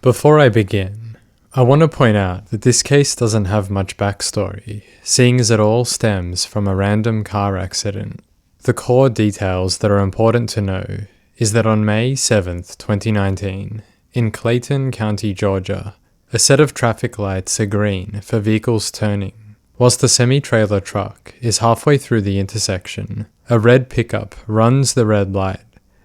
Before I begin, I want to point out that this case doesn't have much backstory, seeing as it all stems from a random car accident. The core details that are important to know is that on May 7th, 2019, in Clayton County, Georgia, a set of traffic lights are green for vehicles turning. Whilst the semi-trailer truck is halfway through the intersection, a red pickup runs the red light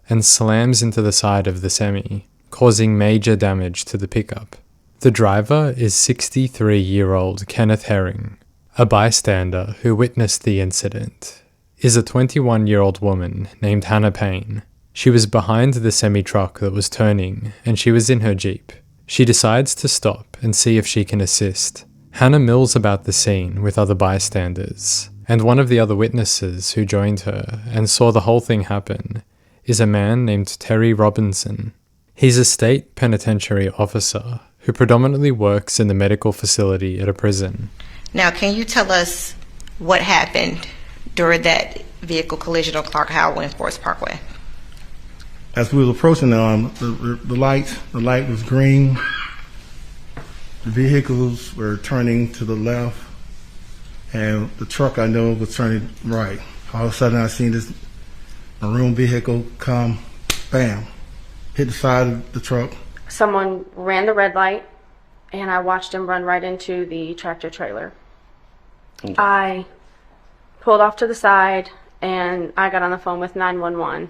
and slams into the side of the semi, causing major damage to the pickup. The driver is 63-year-old Kenneth Herring. A bystander who witnessed the incident is a 21-year-old woman named Hannah Payne. She was behind the semi-truck that was turning, and she was in her Jeep. She decides to stop and see if she can assist. Hannah mills about the scene with other bystanders, and one of the other witnesses who joined her and saw the whole thing happen is a man named Terry Robinson. He's a state penitentiary officer who predominantly works in the medical facility at a prison. Now, can you tell us what happened during that vehicle collision on Clark Howell and Forest Parkway? As we were approaching, the light was green. The vehicles were turning to the left, and the truck I know was turning right. All of a sudden, I seen this maroon vehicle come, bam, hit the side of the truck. Someone ran the red light, and I watched him run right into the tractor trailer. Okay. I pulled off to the side, and I got on the phone with 911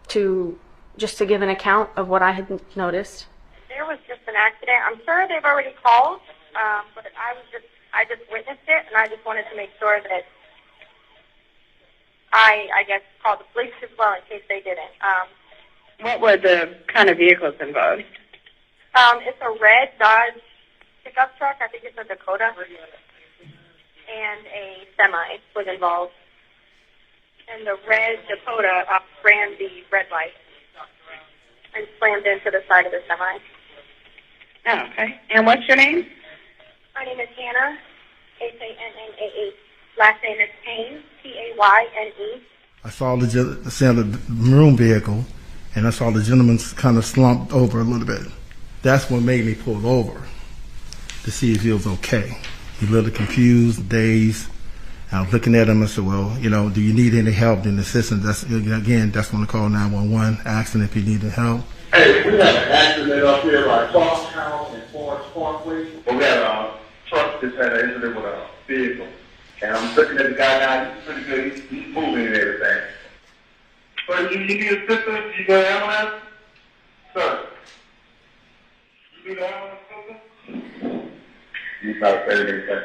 to give an account of what I had noticed. There was just an accident. I'm sure they've already called, but I just witnessed it, and I just wanted to make sure that I guess called the police as well in case they didn't. What were the kind of vehicles involved? It's a red Dodge pickup truck. I think it's a Dakota, and a semi was involved. And the red Dakota ran the red light and slammed into the side of the semi. Oh, okay. And what's your name? My name is Hannah, Hannah. Last name is Payne, Payne. I saw the maroon vehicle, and I saw the gentleman kind of slumped over a little bit. That's what made me pull over to see if he was okay. He looked confused, dazed. I was looking at him and said, well, do you need any help and assistance? That's when I call 911, asking if he needed help. Hey, we had an accident up here by Clark Howell and Forest Parkway. We had a truck just had an incident with a vehicle. And I'm looking at the guy now, he's pretty good. He's moving and everything. But you need assistance? You got an ambulance? Sir? You need an ambulance assistance? He's not saying anything.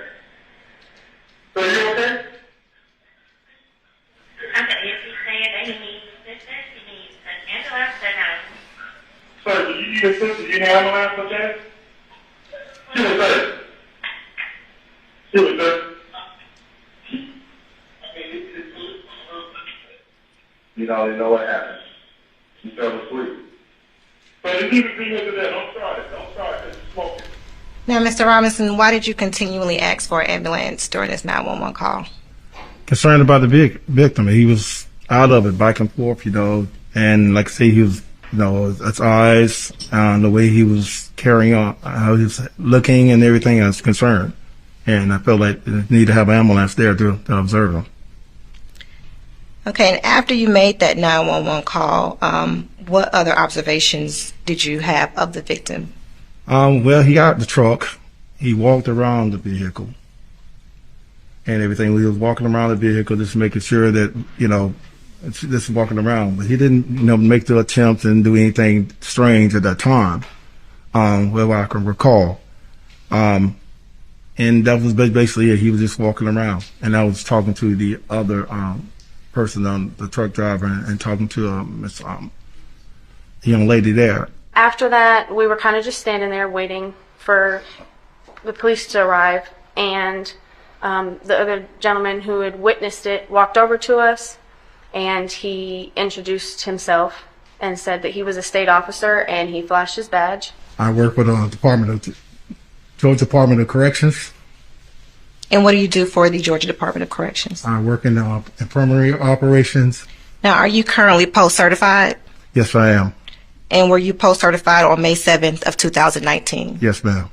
So you okay? Okay, if he's saying that he needs assistance, he needs an ambulance or no? Sir, do you need assistance? You need an ambulance, okay? She was there. She was there. You don't even know what happened. She fell asleep. But if you can be here today, don't try it. Don't try it. It's smoking. Now, Mr. Robinson, why did you continually ask for an ambulance during this 911 call? Concerned about the victim. He was out of it, back and forth, and like I say, he was, his eyes, the way he was carrying on, how he was looking and everything, I was concerned. And I felt like I need to have an ambulance there to observe him. Okay, and after you made that 911 call, what other observations did you have of the victim? Well, he got the truck. He walked around the vehicle and everything. We was walking around the vehicle, just making sure that, just walking around. But he didn't, make the attempt and do anything strange at that time, well, I can recall. And that was basically it. He was just walking around. And I was talking to the other person on the truck driver and talking to the young lady there. After that, we were kind of just standing there waiting for the police to arrive, and the other gentleman who had witnessed it walked over to us, and he introduced himself and said that he was a state officer, and he flashed his badge. I work with the Georgia Department of Corrections. And what do you do for the Georgia Department of Corrections? I work in infirmary operations. Now, are you currently post-certified? Yes, I am. And were you post-certified on May 7th of 2019? Yes, ma'am.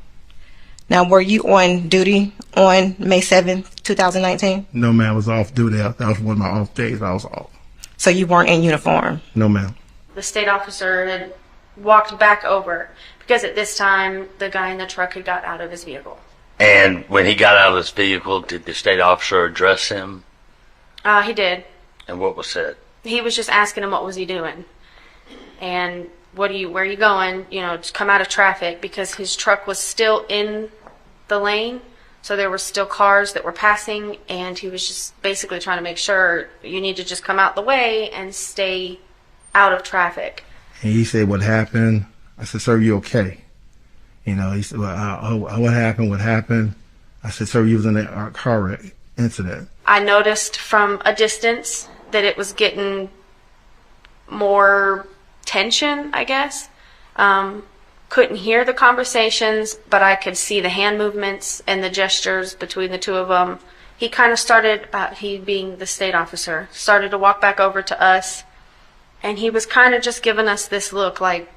Now, were you on duty on May 7th, 2019? No, ma'am. I was off duty. That was one of my off days. I was off. So you weren't in uniform? No, ma'am. The state officer had walked back over because at this time the guy in the truck had got out of his vehicle. And when he got out of his vehicle, did the state officer address him? He did. And what was said? He was just asking him what was he doing. And where are you going? You know, just come out of traffic, because his truck was still in the lane. So there were still cars that were passing, and he was just basically trying to make sure you need to just come out the way and stay out of traffic. And he said, "What happened?" I said, "Sir, you okay?" You know, he said, well, what happened? What happened? I said, "Sir, you was in a car wreck incident." I noticed from a distance that it was getting more tension, I guess. Couldn't hear the conversations, but I could see the hand movements and the gestures between the two of them. He kind of started, he being the state officer, started to walk back over to us, and he was kind of just giving us this look like,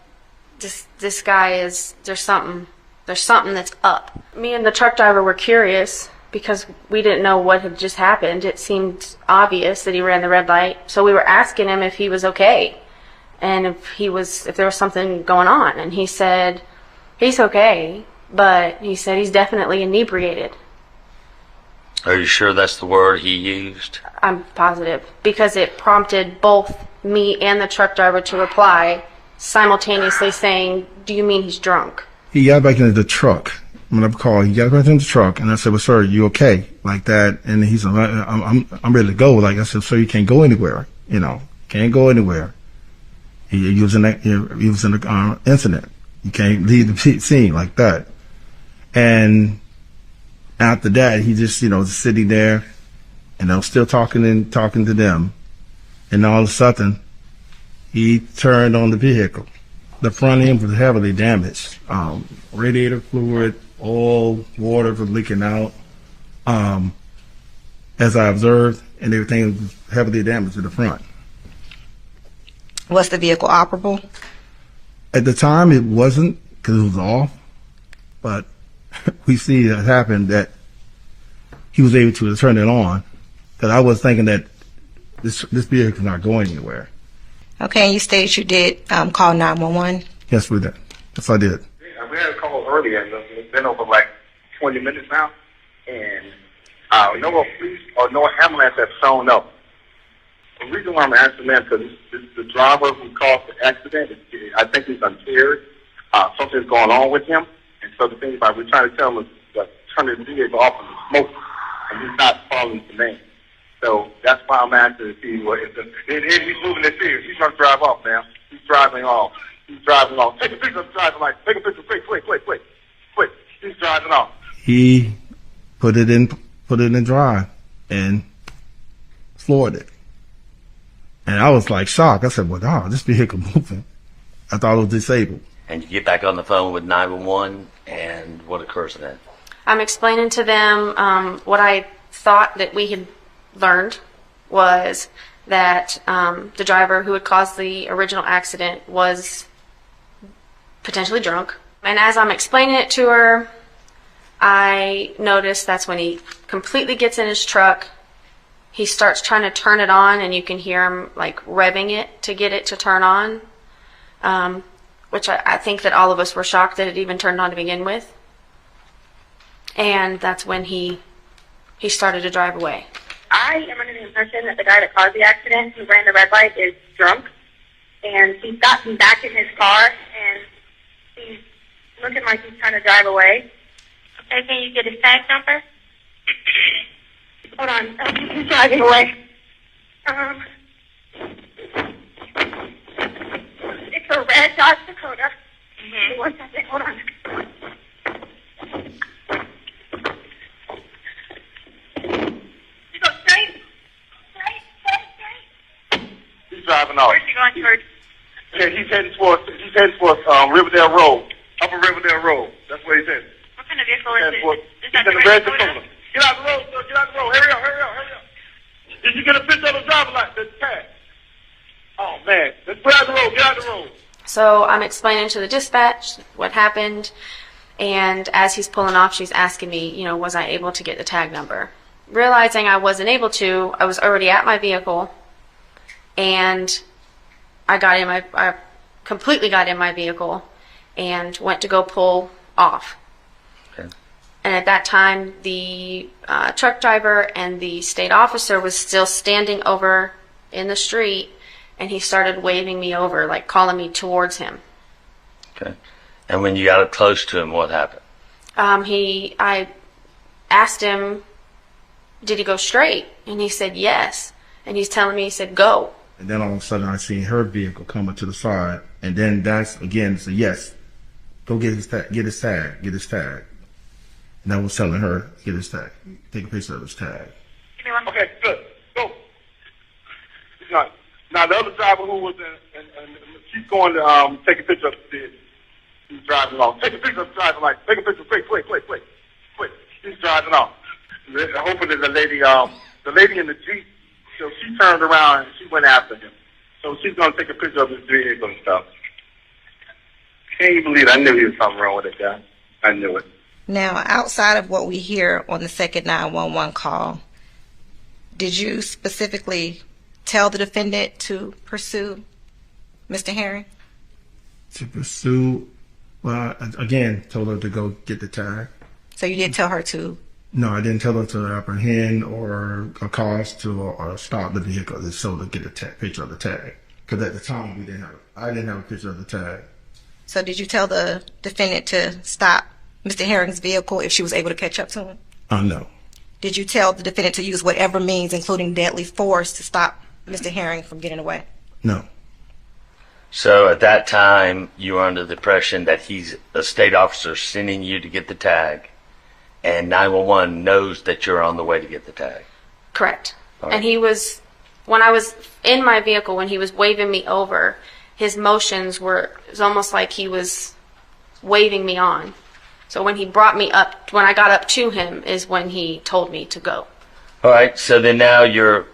this guy is, there's something that's up. Me and the truck driver were curious because we didn't know what had just happened. It seemed obvious that he ran the red light, so we were asking him if he was okay. And if there was something going on, and he said he's okay, but he said he's definitely inebriated. Are you sure that's the word he used? I'm positive, because it prompted both me and the truck driver to reply simultaneously saying, "Do you mean he's drunk?" He got back into the truck. When I called, he got back into the truck, and I said, "Well, sir, you okay?" Like that, and he said, "I'm ready to go." Like I said, "Sir, you can't go anywhere. You know, can't go anywhere." He was in an incident. You can't leave the scene like that. And after that, he just, was sitting there, and I was still talking to them. And all of a sudden, he turned on the vehicle. The front end was heavily damaged. Radiator fluid, oil, water was leaking out. As I observed, and everything was heavily damaged to the front. Was the vehicle operable? At the time, it wasn't, because it was off. But we see it happened that he was able to turn it on. Because I was thinking that this vehicle is not going anywhere. Okay, and you stated you did call 911? Yes, we did. Yes, I did. We had a call earlier, and it's been over like 20 minutes now, and no police or no ambulance have shown up. The reason why I'm asking that is because the driver who caused the accident, I think he's impaired. Something's going on with him, and so the thing about we're trying to tell him is to turn his vehicle off and smoke, and he's not following the name. So that's why I'm asking to see what if he's moving his feet. He's trying to drive off, man. He's driving off. He's driving off. Take a picture of the driving light. Take a picture, quick. He's driving off. He put it in drive and floored it. And I was like shocked. I said, "Well, no, this vehicle moving." I thought it was disabled. And you get back on the phone with 911, and what occurs then? I'm explaining to them what I thought that we had learned was that the driver who had caused the original accident was potentially drunk. And as I'm explaining it to her, I noticed that's when he completely gets in his truck. He starts trying to turn it on, and you can hear him like revving it to get it to turn on, which I think that all of us were shocked that it even turned on to begin with. And that's when he started to drive away. I am under the impression that the guy that caused the accident, who ran the red light, is drunk, and he's gotten back in his car, and he's looking like he's trying to drive away. Okay, can you get his tag number? Hold on, he's driving away. It's a red Dodge Dakota. Mm-hmm. One second, hold on. You go straight. He's driving off. Where's he going towards? Yeah, he's heading towards Riverdale Road, Upper Riverdale Road. That's where he's heading. What kind of vehicle is it? Is He's that in the the red Dakota? Dakota. Get out the road, sir. Get out the road. Hurry up. Did you get a picture of the driver light? That's tag. Oh, man. Let's get out the road. Get out the road. So I'm explaining to the dispatch what happened, and as he's pulling off, she's asking me, was I able to get the tag number? Realizing I wasn't able to, I was already at my vehicle, and I completely got in my vehicle and went to go pull off. Okay. And at that time, the truck driver and the state officer was still standing over in the street, and he started waving me over, like calling me towards him. Okay. And when you got up close to him, what happened? I asked him, did he go straight? And he said yes. And he's telling me, he said, go. And then all of a sudden I seen her vehicle coming to the side. And then that's, again, it's a yes. Go get his tag, get his tag. And I was telling her, get his tag. Take a picture of his tag. Okay, good. Go. Now the other driver who was in she's going to take a picture of the he's driving off. Take a picture of the driver, like, take a picture, quick. He's driving off. Hopefully the lady in the Jeep, so she turned around and she went after him. So she's going to take a picture of his vehicle and stuff. Can you believe it? I knew he was something wrong with that guy. I knew it. Now, outside of what we hear on the second 911 call, did you specifically tell the defendant to pursue Mr. Herring? To pursue, well, again, told her to go get the tag. So you did tell her to? No, I didn't tell her to apprehend or cause to or stop the vehicle. I just told her to get a picture of the tag. Because at the time I didn't have a picture of the tag. So did you tell the defendant to stop Mr. Herring's vehicle if she was able to catch up to him? No. Did you tell the defendant to use whatever means, including deadly force, to stop Mr. Herring from getting away? No. So at that time, you were under the impression that he's a state officer sending you to get the tag, and 911 knows that you're on the way to get the tag. Correct. Right. And he was, when I was in my vehicle, when he was waving me over, his motions were, it was almost like he was waving me on. So when he brought me up, when I got up to him, is when he told me to go. All right, so then now you're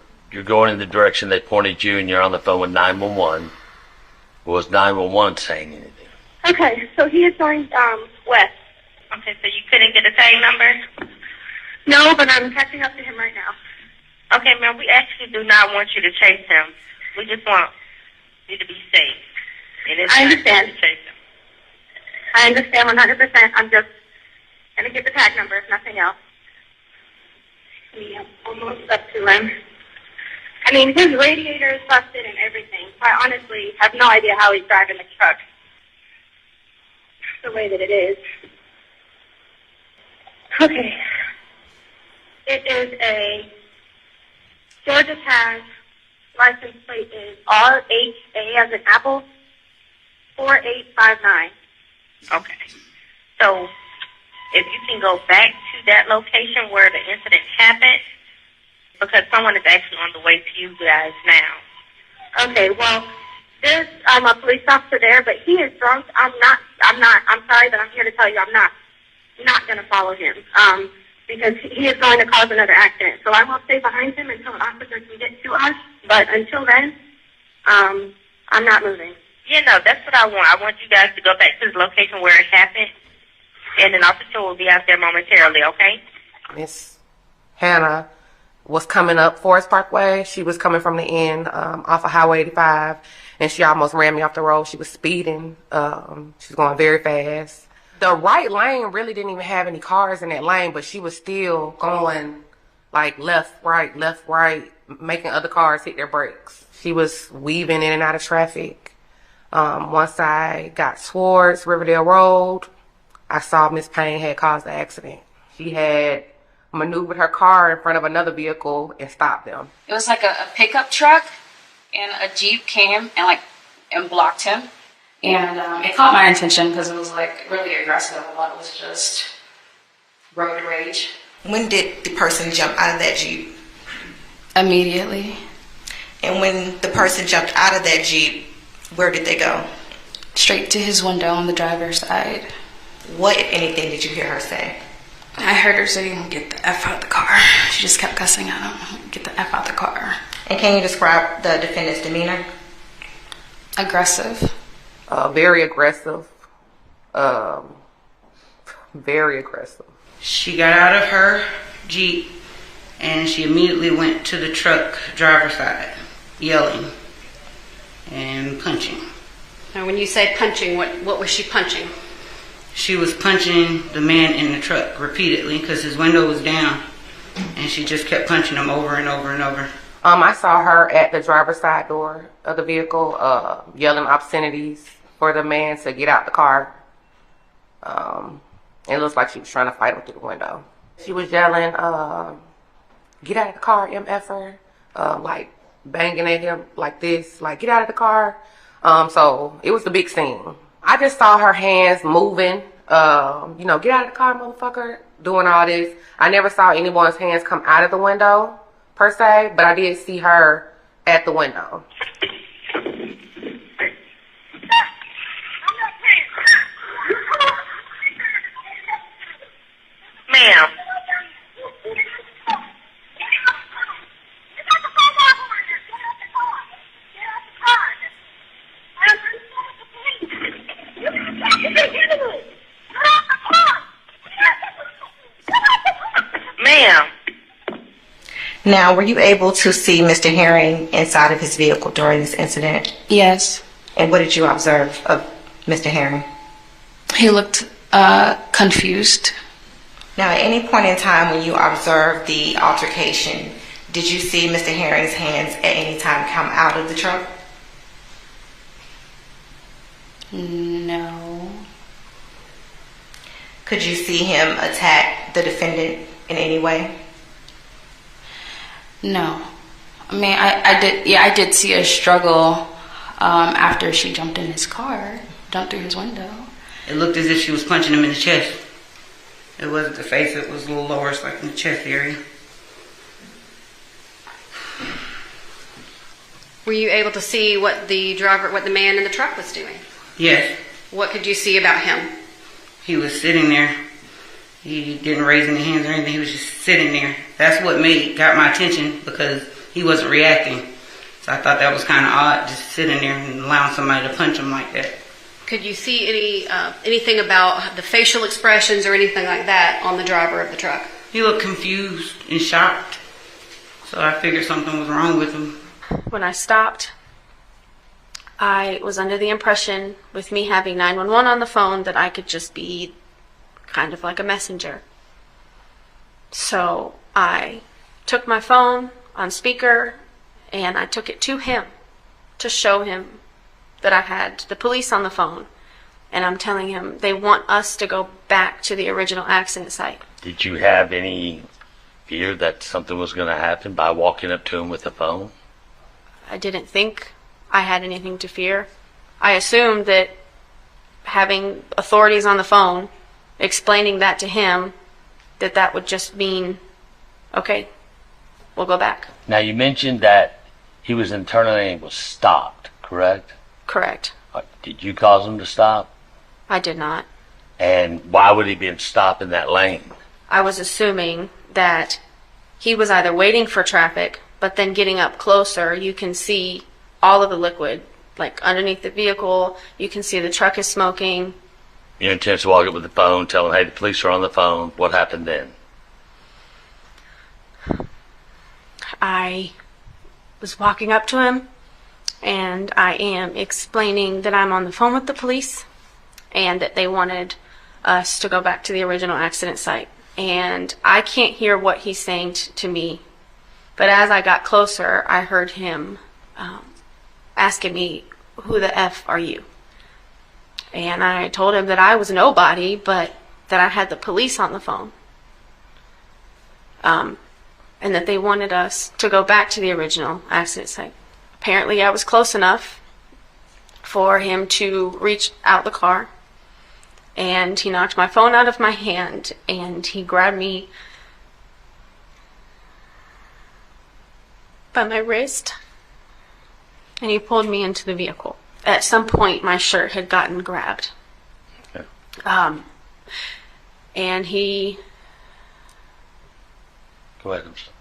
going in the direction they pointed you, and you're on the phone with 911. Was 911 saying anything? Okay, so he is going west. Okay, so you couldn't get a tag number? No, but I'm catching up to him right now. Okay, ma'am, we actually do not want you to chase him. We just want you to be safe. I understand. To chase him. I understand 100%. I'm just going to get the tag number, if nothing else. Yeah, almost up to him. I mean, his radiator is busted and everything. I honestly have no idea how he's driving the truck the way that it is. Okay. It is a Georgia tag. License plate is RHA as in apple, 4859. Okay. So if you can go back to that location where the incident happened, because someone is actually on the way to you guys now. Okay, well, I'm a police officer there, but he is drunk. I'm sorry, but I'm here to tell you I'm not going to follow him, because he is going to cause another accident. So I will stay behind him until an officer can get to us, but until then, I'm not moving. Yeah, no, that's what I want. I want you guys to go back to the location where it happened, and an officer will be out there momentarily, okay? Miss Hannah was coming up Forest Parkway. She was coming from the end off of Highway 85, and she almost ran me off the road. She was speeding. She was going very fast. The right lane really didn't even have any cars in that lane, but she was still going like left, right, making other cars hit their brakes. She was weaving in and out of traffic. Once I got towards Riverdale Road, I saw Miss Payne had caused the accident. She had maneuvered her car in front of another vehicle and stopped them. It was like a pickup truck, and a Jeep came and blocked him. And it caught my attention because it was like really aggressive. I thought it was just road rage. When did the person jump out of that Jeep? Immediately. And when the person jumped out of that Jeep, where did they go? Straight to his window on the driver's side. What, if anything, did you hear her say? I heard her say, "Get the F out the car." She just kept cussing at him. "Get the F out the car." And can you describe the defendant's demeanor? Aggressive. Very aggressive. Very aggressive. She got out of her Jeep and she immediately went to the truck driver's side, yelling and punching. Now, when you say punching, what was she punching? She was punching the man in the truck repeatedly because his window was down, and she just kept punching him over and over and over. I saw her at the driver's side door of the vehicle, yelling obscenities for the man to get out the car. It looks like she was trying to fight him through the window. She was yelling, get out of the car, MFer, like banging at him like this, like get out of the car. So it was the big scene. I just saw her hands moving, get out of the car, motherfucker, doing all this. I never saw anyone's hands come out of the window, per se, but I did see her at the window. Ma'am. Ma'am. Now, were you able to see Mr. Herring inside of his vehicle during this incident? Yes. And what did you observe of Mr. Herring? He looked confused. Now, at any point in time when you observed the altercation, did you see Mr. Herring's hands at any time come out of the truck? No. Could you see him attack the defendant in any way? No. I mean, I did see a struggle after she jumped in his car, jumped through his window. It looked as if she was punching him in the chest. It wasn't the face, it was a little lower, it's like in the chest area. Were you able to see what the man in the truck was doing? Yes. What could you see about him? He was sitting there. He didn't raise any hands or anything. He was just sitting there. That's what got my attention because he wasn't reacting. So I thought that was kind of odd, just sitting there and allowing somebody to punch him like that. Could you see anything about the facial expressions or anything like that on the driver of the truck? He looked confused and shocked. So I figured something was wrong with him. When I stopped, I was under the impression, with me having 911 on the phone, that I could just be kind of like a messenger. So I took my phone on speaker and I took it to him to show him that I had the police on the phone. And I'm telling him they want us to go back to the original accident site. Did you have any fear that something was going to happen by walking up to him with the phone? I didn't think I had anything to fear. I assumed that having authorities on the phone, explaining that to him, that would just mean, okay, we'll go back. Now, you mentioned that he was internally and was stopped, correct? Correct. Did you cause him to stop? I did not. And why would he be stopped in that lane? I was assuming that he was either waiting for traffic, but then getting up closer, you can see all of the liquid, like underneath the vehicle. You can see the truck is smoking. Your intent to walk up with the phone, tell him, hey, the police are on the phone. What happened then? I was walking up to him, and I am explaining that I'm on the phone with the police and that they wanted us to go back to the original accident site. And I can't hear what he's saying to me, but as I got closer, I heard him asking me, who the F are you? And I told him that I was nobody, but that I had the police on the phone. And that they wanted us to go back to the original accident site. Apparently I was close enough for him to reach out the car, and he knocked my phone out of my hand and he grabbed me by my wrist and he pulled me into the vehicle. At some point my shirt had gotten grabbed. Okay. And he... Go ahead. I'm sorry.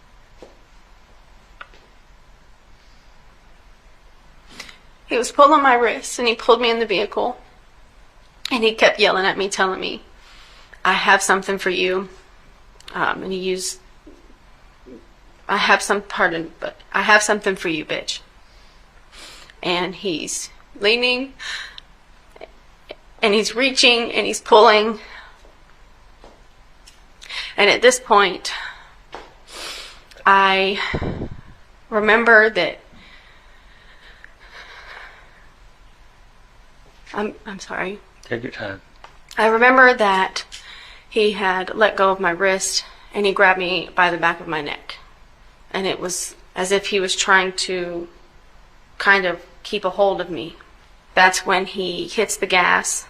He was pulling my wrist, and he pulled me in the vehicle, and he kept yelling at me, telling me, "I have something for you." And he used, "I have something for you, bitch." And he's leaning, and he's reaching, and he's pulling. And at this point, I remember that I'm sorry. Take your time. I remember that he had let go of my wrist, and he grabbed me by the back of my neck. And it was as if he was trying to kind of keep a hold of me. That's when he hits the gas,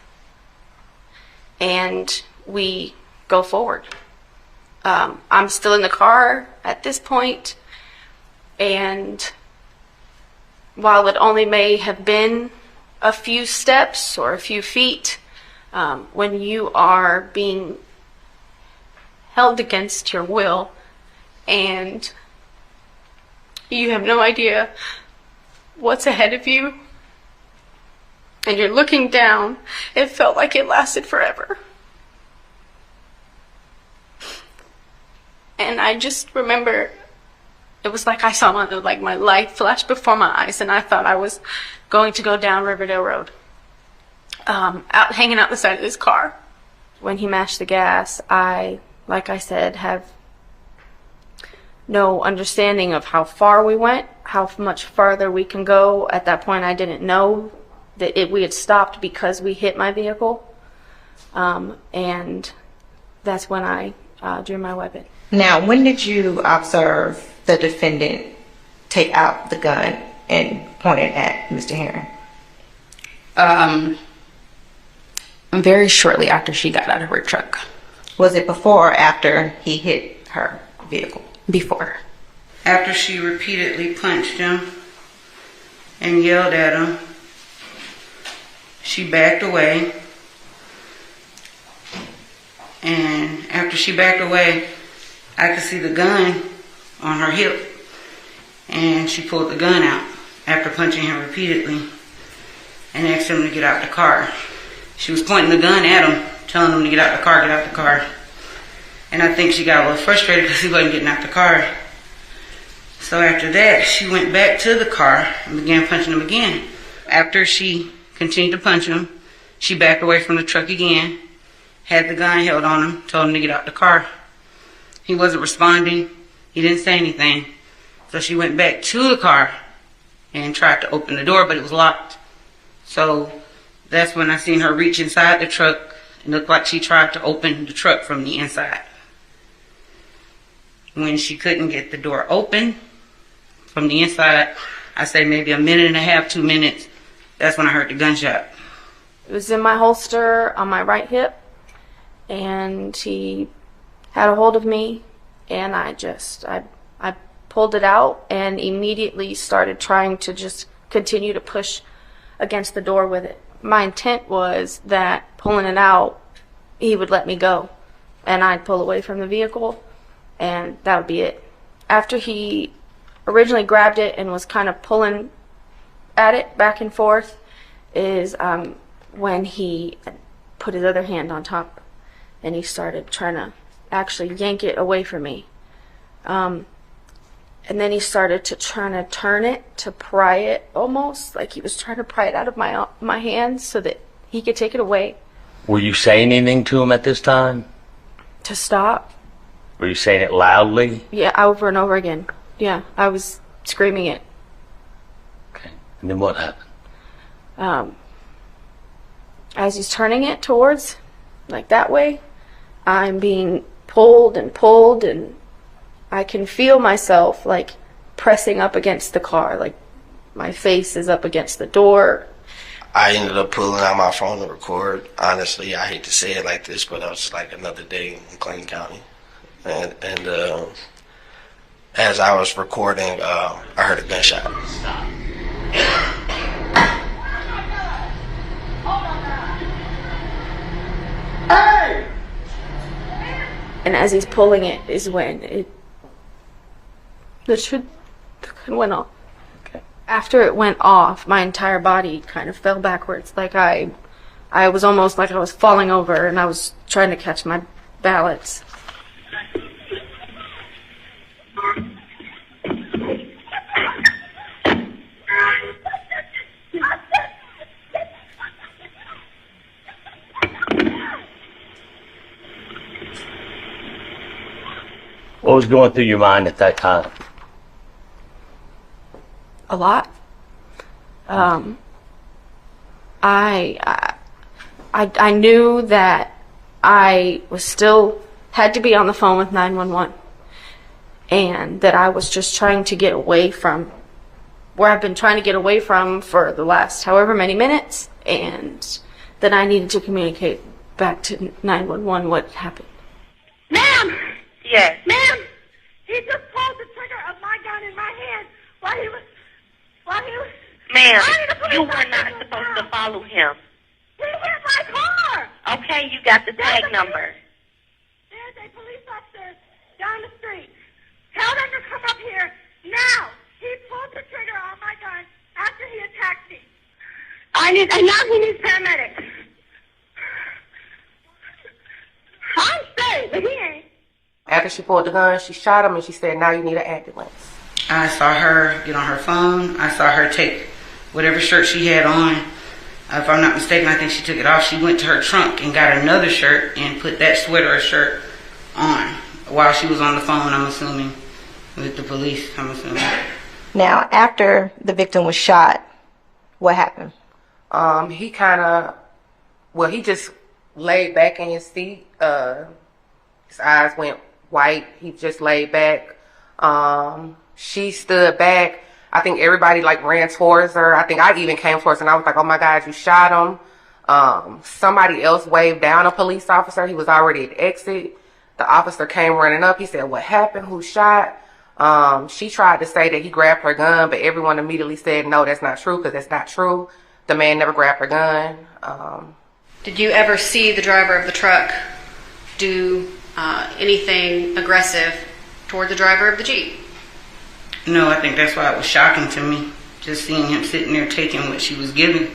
and we go forward. I'm still in the car at this point, and while it only may have been a few steps or a few feet, when you are being held against your will and you have no idea what's ahead of you and you're looking down, it felt like it lasted forever. And I just remember it was like I saw my life flash before my eyes, and I thought I was going to go down Riverdale Road, hanging out the side of this car. When he mashed the gas, I, like I said, have no understanding of how far we went, how much farther we can go. At that point, I didn't know that we had stopped because we hit my vehicle, and that's when I drew my weapon. Now, when did you observe the defendant take out the gun and point it at Mr. Heron? Very shortly after she got out of her truck. Was it before or after he hit her vehicle? Before. After she repeatedly punched him and yelled at him, she backed away. And after she backed away, I could see the gun on her hip, and she pulled the gun out after punching him repeatedly and asked him to get out the car. She was pointing the gun at him, telling him to get out the car, get out the car. And I think she got a little frustrated because he wasn't getting out the car. So after that, she went back to the car and began punching him again. After she continued to punch him, she backed away from the truck again, had the gun held on him, told him to get out the car. He wasn't responding. He didn't say anything. So she went back to the car and tried to open the door, but it was locked. So that's when I seen her reach inside the truck. It looked like she tried to open the truck from the inside. When she couldn't get the door open from the inside, I say maybe a minute and a half, 2 minutes, that's when I heard the gunshot. It was in my holster on my right hip, and he had a hold of me, and I pulled it out and immediately started trying to just continue to push against the door with it. My intent was that pulling it out, he would let me go, and I'd pull away from the vehicle, and that would be it. After he originally grabbed it and was kind of pulling at it back and forth is when he put his other hand on top, and he started trying to actually yank it away from me. And then he started to try to turn it, to pry it, almost like he was trying to pry it out of my hands so that he could take it away. Were you saying anything to him at this time? To stop? Were you saying it loudly? Yeah, over and over again. Yeah, I was screaming it. Okay. And then what happened? As he's turning it towards, like that way, I'm being pulled, and I can feel myself like pressing up against the car, like my face is up against the door. I ended up pulling out my phone to record. Honestly, I hate to say it like this, but it was like another day in Clayton County. And as I was recording, I heard a gunshot. Hey! And as he's pulling it is when the gun went off. Okay. After it went off, my entire body kind of fell backwards. Like I was almost like I was falling over, and I was trying to catch my balance. What was going through your mind at that time? A lot. I knew that I was still had to be on the phone with 911, and that I was just trying to get away from where I've been trying to get away from for the last however many minutes, and that I needed to communicate back to 911 what happened. Ma'am! Yes. Ma'am! He just pulled the trigger of my gun in my hand while he was... Ma'am, I need a police you were officer not supposed to follow him. He hit my car! Okay, you got the tag number. There's a police officer down the street. Tell them to come up here now. He pulled the trigger on my gun after he attacked me. And now he needs paramedics. I'm safe, but he ain't. After she pulled the gun, she shot him and she said, now you need an ambulance. I saw her get on her phone. I saw her take whatever shirt she had on. If I'm not mistaken, I think she took it off. She went to her trunk and got another shirt and put that sweater or shirt on while she was on the phone, I'm assuming, with the police, I'm assuming. Now, after the victim was shot, what happened? He he just laid back in his seat. His eyes went white. He just laid back. She stood back. I think everybody ran towards her. I think I even came towards her and I was like, oh my God, you shot him. Somebody else waved down a police officer. He was already at the exit. The officer came running up. He said, what happened? Who shot? She tried to say that he grabbed her gun, but everyone immediately said, no, that's not true, because that's not true. The man never grabbed her gun. Did you ever see the driver of the truck do anything aggressive toward the driver of the Jeep? No, I think that's why it was shocking to me. Just seeing him sitting there taking what she was giving.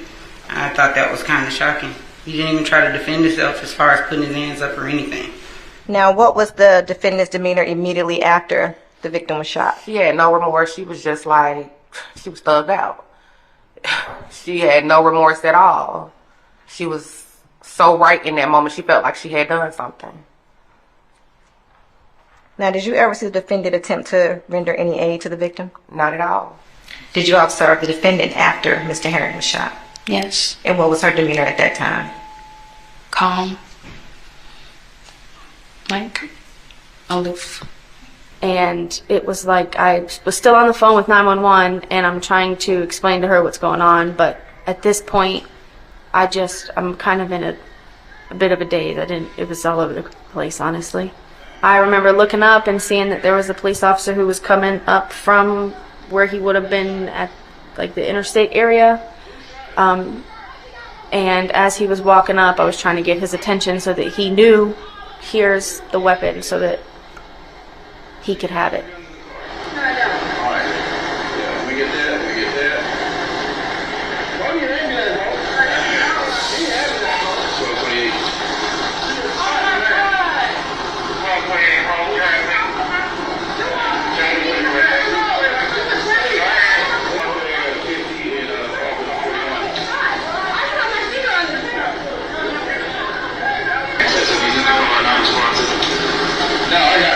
I thought that was kind of shocking. He didn't even try to defend himself as far as putting his hands up or anything. Now, what was the defendant's demeanor immediately after the victim was shot? She had no remorse. She was just she was thugged out. She had no remorse at all. She was so right in that moment. She felt like she had done something. Now, did you ever see the defendant attempt to render any aid to the victim? Not at all. Did you observe the defendant after Mr. Herring was shot? Yes. And what was her demeanor at that time? Calm. Aloof. And it was like I was still on the phone with 911, and I'm trying to explain to her what's going on, but at this point, I'm kind of in a bit of a daze. It was all over the place, honestly. I remember looking up and seeing that there was a police officer who was coming up from where he would have been at the interstate area. And as he was walking up, I was trying to get his attention so that he knew, here's the weapon, so that he could have it.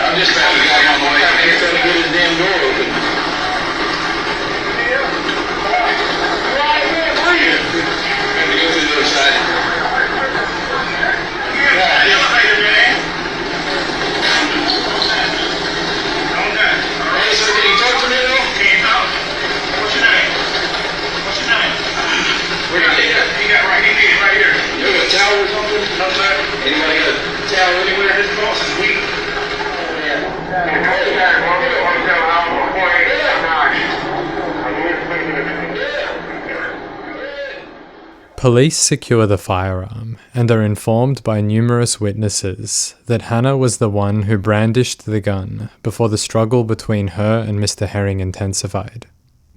I'm just trying to get him on the way. He's trying to get his damn door open. Right there, please. Have to go to the other side. Yeah, elevator, man. Okay. Hey, sir, can you talk to me at all? Can you talk? What's your name? What's your name? Where you at? He got right here. You got a towel or something? No, sir. Anybody got a towel anywhere? This boss is weak. Police secure the firearm and are informed by numerous witnesses that Hannah was the one who brandished the gun before the struggle between her and Mr. Herring intensified.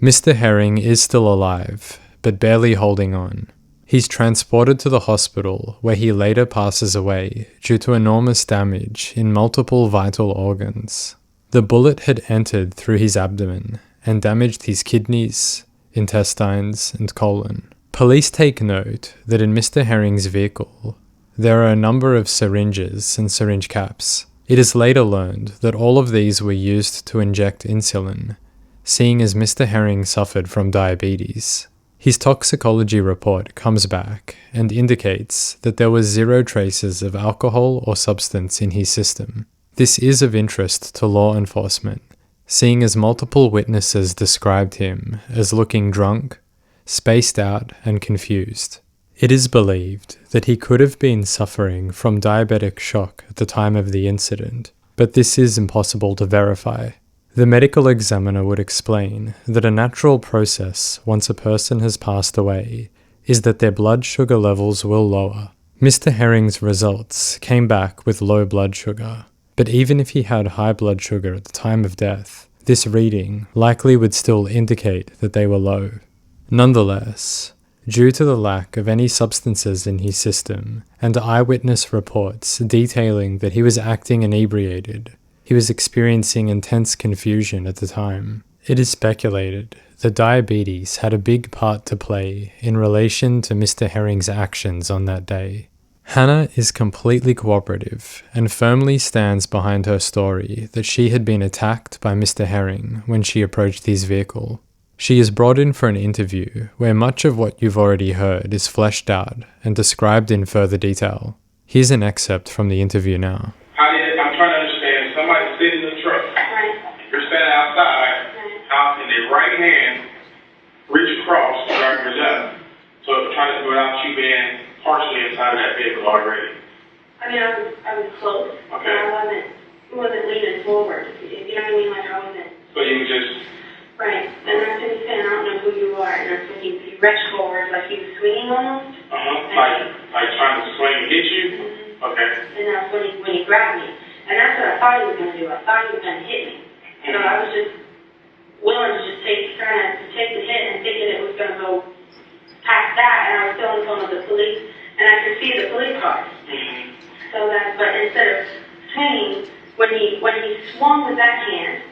Mr. Herring is still alive, but barely holding on. He's transported to the hospital where he later passes away due to enormous damage in multiple vital organs. The bullet had entered through his abdomen and damaged his kidneys, intestines, and colon. Police take note that in Mr. Herring's vehicle, there are a number of syringes and syringe caps. It is later learned that all of these were used to inject insulin, seeing as Mr. Herring suffered from diabetes. His toxicology report comes back and indicates that there was 0 traces of alcohol or substance in his system. This is of interest to law enforcement, seeing as multiple witnesses described him as looking drunk, spaced out, and confused. It is believed that he could have been suffering from diabetic shock at the time of the incident, but this is impossible to verify. The medical examiner would explain that a natural process once a person has passed away is that their blood sugar levels will lower. Mr. Herring's results came back with low blood sugar, but even if he had high blood sugar at the time of death, this reading likely would still indicate that they were low. Nonetheless, due to the lack of any substances in his system and eyewitness reports detailing that he was acting inebriated, he was experiencing intense confusion at the time. It is speculated that diabetes had a big part to play in relation to Mr. Herring's actions on that day. Hannah is completely cooperative and firmly stands behind her story that she had been attacked by Mr. Herring when she approached his vehicle. She is brought in for an interview where much of what you've already heard is fleshed out and described in further detail. Here's an excerpt from the interview now. I'm trying to understand. Somebody's sitting in the truck. Right. You're standing outside. How can their right hand reach across to grab your left? So I'm trying to without you being partially inside of that vehicle already. I mean, I was close. Okay. I wasn't leaning forward. You know what I mean? Like I wasn't. So you just. Right. And that's when he said, I don't know who you are. And that's when he reached forward, like he was swinging almost. Like trying to swing and hit you. Mm-hmm. Okay. And that's when he grabbed me. And that's what I thought he was going to do. I thought he was going to hit me. So I was just willing to just take the hit and thinking it was going to go past that. And I was still in front of the police. And I could see the police cars. Mm-hmm. But instead of swinging, when he swung with that hand.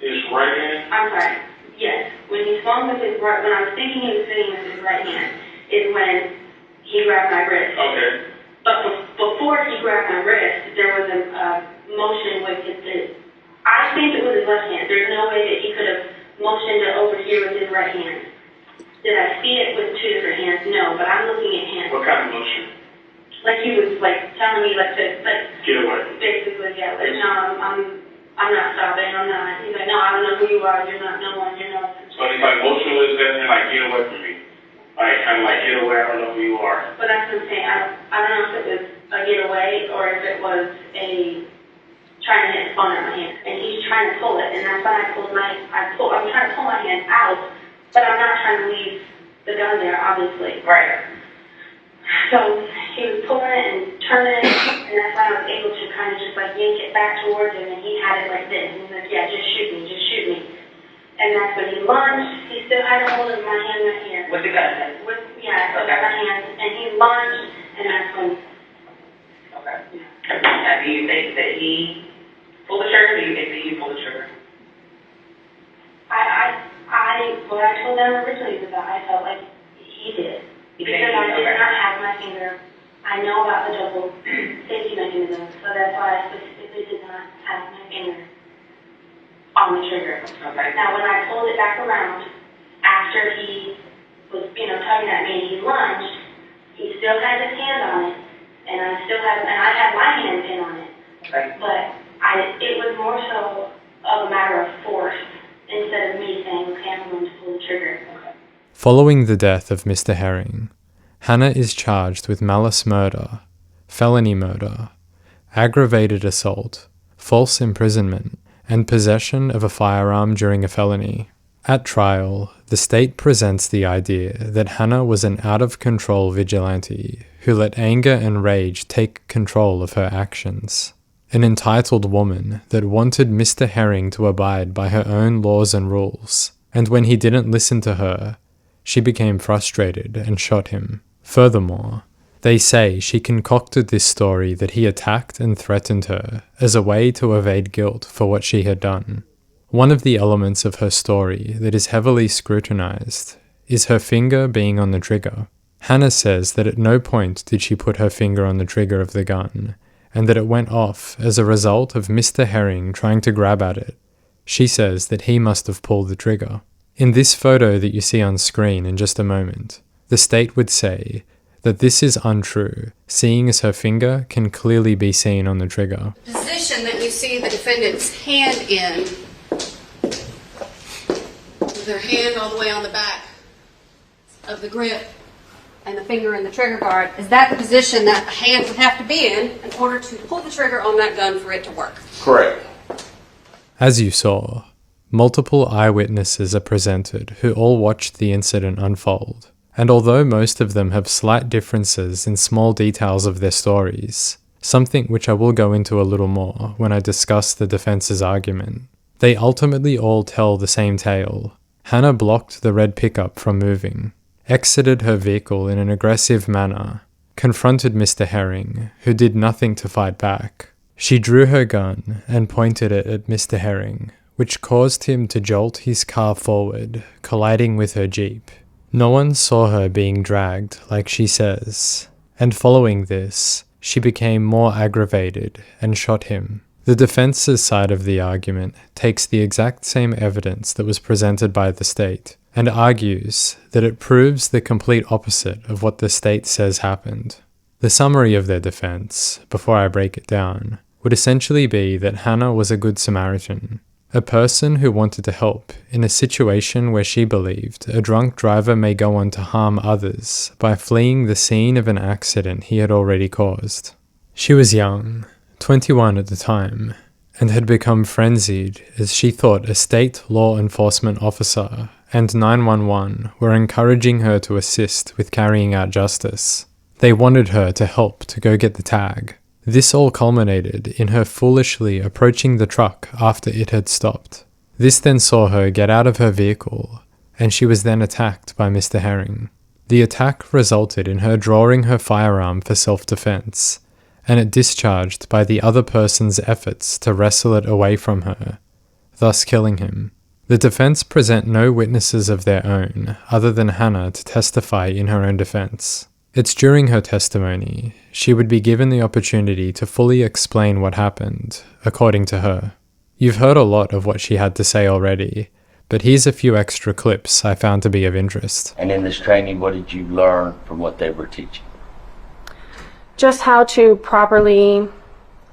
His right hand? I'm sorry. Yes. When he swung with his right, when I was thinking he was swinging with his right hand, is when he grabbed my wrist. Okay. But before he grabbed my wrist, there was a motion with his. I think it was his left hand. There's no way that he could have motioned it over here with his right hand. Did I see it with 2 different hands? No, but I'm looking at him. What kind of motion? Like he was telling me to get away. Basically, yeah. Like no, I'm not stopping. I'm not. He's like, no, I don't know who you are. You're not no one. You're no. So he's like motionless and like get away from me. Like kind of like get away. I don't know who you are. But that's what I'm saying. I don't know if it was a get away or if it was a trying to hit his phone out of my hand. And he's trying to pull it, and that's when I'm trying to pull my hand out, but I'm not trying to leave the gun there, obviously. Right. So he was pulling it and turning it, and that's when I was able to kind of just like yank it back towards him, and he had it like this. And he's like, yeah, just shoot me. And that's when he lunged. He still had a hold of my hand right here. With the gun? Yeah, with my hand. And he lunged, and that's when. Okay. Yeah. Do you think that he pulled the trigger, or do you think that you pulled the trigger? What I told them originally was that I felt like he did. Because I did not have my finger. I know about the double safety mechanism, so that's why I specifically did not have my finger on the trigger. Okay. Now, when I pulled it back around, after he was, tugging at me and he lunged, he still had his hand on it, and I had my hand pin on it. Okay. But it was more so of a matter of force instead of me saying, okay, I'm going to pull the trigger. Okay. Following the death of Mr. Herring, Hannah is charged with malice murder, felony murder, aggravated assault, false imprisonment, and possession of a firearm during a felony. At trial, the state presents the idea that Hannah was an out-of-control vigilante who let anger and rage take control of her actions. An entitled woman that wanted Mr. Herring to abide by her own laws and rules, and when he didn't listen to her, she became frustrated and shot him. Furthermore, they say she concocted this story that he attacked and threatened her as a way to evade guilt for what she had done. One of the elements of her story that is heavily scrutinized is her finger being on the trigger. Hannah says that at no point did she put her finger on the trigger of the gun, and that it went off as a result of Mr. Herring trying to grab at it. She says that he must have pulled the trigger. In this photo that you see on screen in just a moment, the state would say that this is untrue, seeing as her finger can clearly be seen on the trigger. Position that you see the defendant's hand in, with their hand all the way on the back of the grip and the finger in the trigger guard, is that the position that the hand would have to be in order to pull the trigger on that gun for it to work? Correct. As you saw, multiple eyewitnesses are presented who all watched the incident unfold. And although most of them have slight differences in small details of their stories, something which I will go into a little more when I discuss the defense's argument, they ultimately all tell the same tale. Hannah blocked the red pickup from moving, exited her vehicle in an aggressive manner, confronted Mr. Herring, who did nothing to fight back. She drew her gun and pointed it at Mr. Herring, which caused him to jolt his car forward, colliding with her Jeep. No one saw her being dragged, like she says, and following this, she became more aggravated and shot him. The defense's side of the argument takes the exact same evidence that was presented by the state, and argues that it proves the complete opposite of what the state says happened. The summary of their defense, before I break it down, would essentially be that Hannah was a good Samaritan, a person who wanted to help in a situation where she believed a drunk driver may go on to harm others by fleeing the scene of an accident he had already caused. She was young, 21 at the time, and had become frenzied as she thought a state law enforcement officer and 911 were encouraging her to assist with carrying out justice. They wanted her to help to go get the tag. This all culminated in her foolishly approaching the truck after it had stopped. This then saw her get out of her vehicle, and she was then attacked by Mr. Herring. The attack resulted in her drawing her firearm for self-defense, and it discharged by the other person's efforts to wrestle it away from her, thus killing him. The defense present no witnesses of their own other than Hannah to testify in her own defense. It's during her testimony she would be given the opportunity to fully explain what happened, according to her. You've heard a lot of what she had to say already, but here's a few extra clips I found to be of interest. And in this training, what did you learn from what they were teaching? Just how to properly